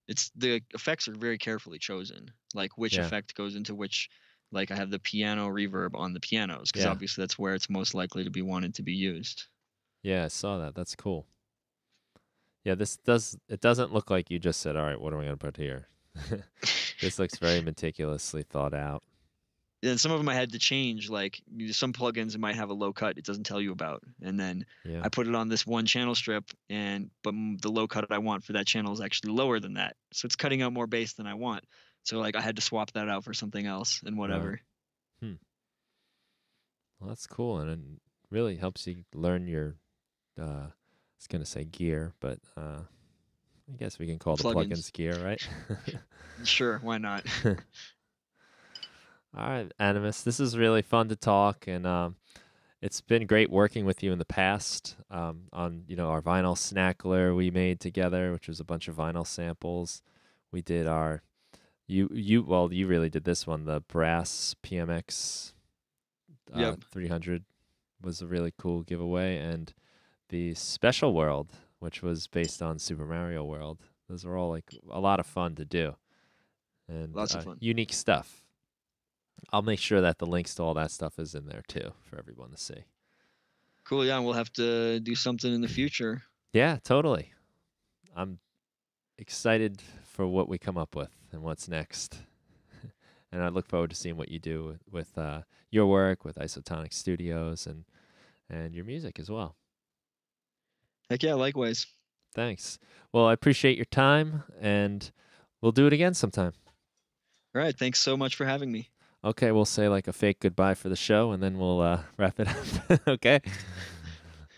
it's the effects are very carefully chosen. Like which Yeah, effect goes into which. Like I have the piano reverb on the pianos because yeah, obviously that's where it's most likely to be wanted to be used. yeah. I saw that. That's cool. Yeah, this does. It doesn't look like you just said, "All right, what am I gonna put here?" This looks very meticulously thought out. And some of them I had to change. Like some plugins it might have a low cut it doesn't tell you about, and then Yeah. I put it on this one channel strip, and but the low cut I want for that channel is actually lower than that, so it's cutting out more bass than I want. So like I had to swap that out for something else and Right. whatever. Hmm. Well, that's cool, and it really helps you learn your. I was gonna say gear, but I guess we can call the Plugins, plugins gear, right? sure, why not? All right, Animus. This is really fun to talk, and it's been great working with you in the past on our vinyl snackler we made together, which was a bunch of vinyl samples. We did our you really did this one, the brass PMX Yep. 300 was a really cool giveaway, and the Special World, which was based on Super Mario World. Those are all like a lot of fun to do and Lots of fun. unique stuff. I'll make sure that the links to all that stuff is in there too for everyone to see. Cool. Yeah, we'll have to do something in the future. Yeah, totally. I'm excited for what we come up with and what's next. And I look forward to seeing what you do with your work with Isotonic Studios and your music as well. Heck yeah, likewise. Thanks. Well, I appreciate your time, and we'll do it again sometime. All right, thanks so much for having me. Okay, we'll say like a fake goodbye for the show, and then we'll wrap it up. Okay.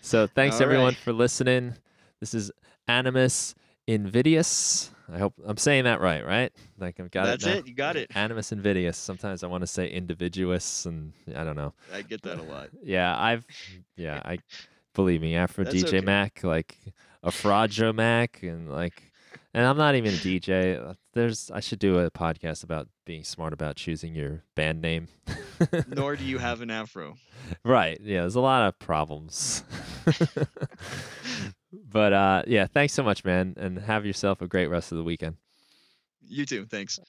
So thanks All everyone right. for listening. This is Animus Invidious. I hope I'm saying that right, right? Like I've got That's it now. it. You got it. Animus Invidious. Sometimes I want to say individuous, and I don't know. I get that a lot. Yeah, I believe me, That's okay. AfroDJMac, like AfroDJMac, and I'm not even a DJ. I should do a podcast about being smart about choosing your band name. Nor do you have an afro. Right. Yeah, there's a lot of problems. But yeah, thanks so much, man, and have yourself a great rest of the weekend. You too. Thanks.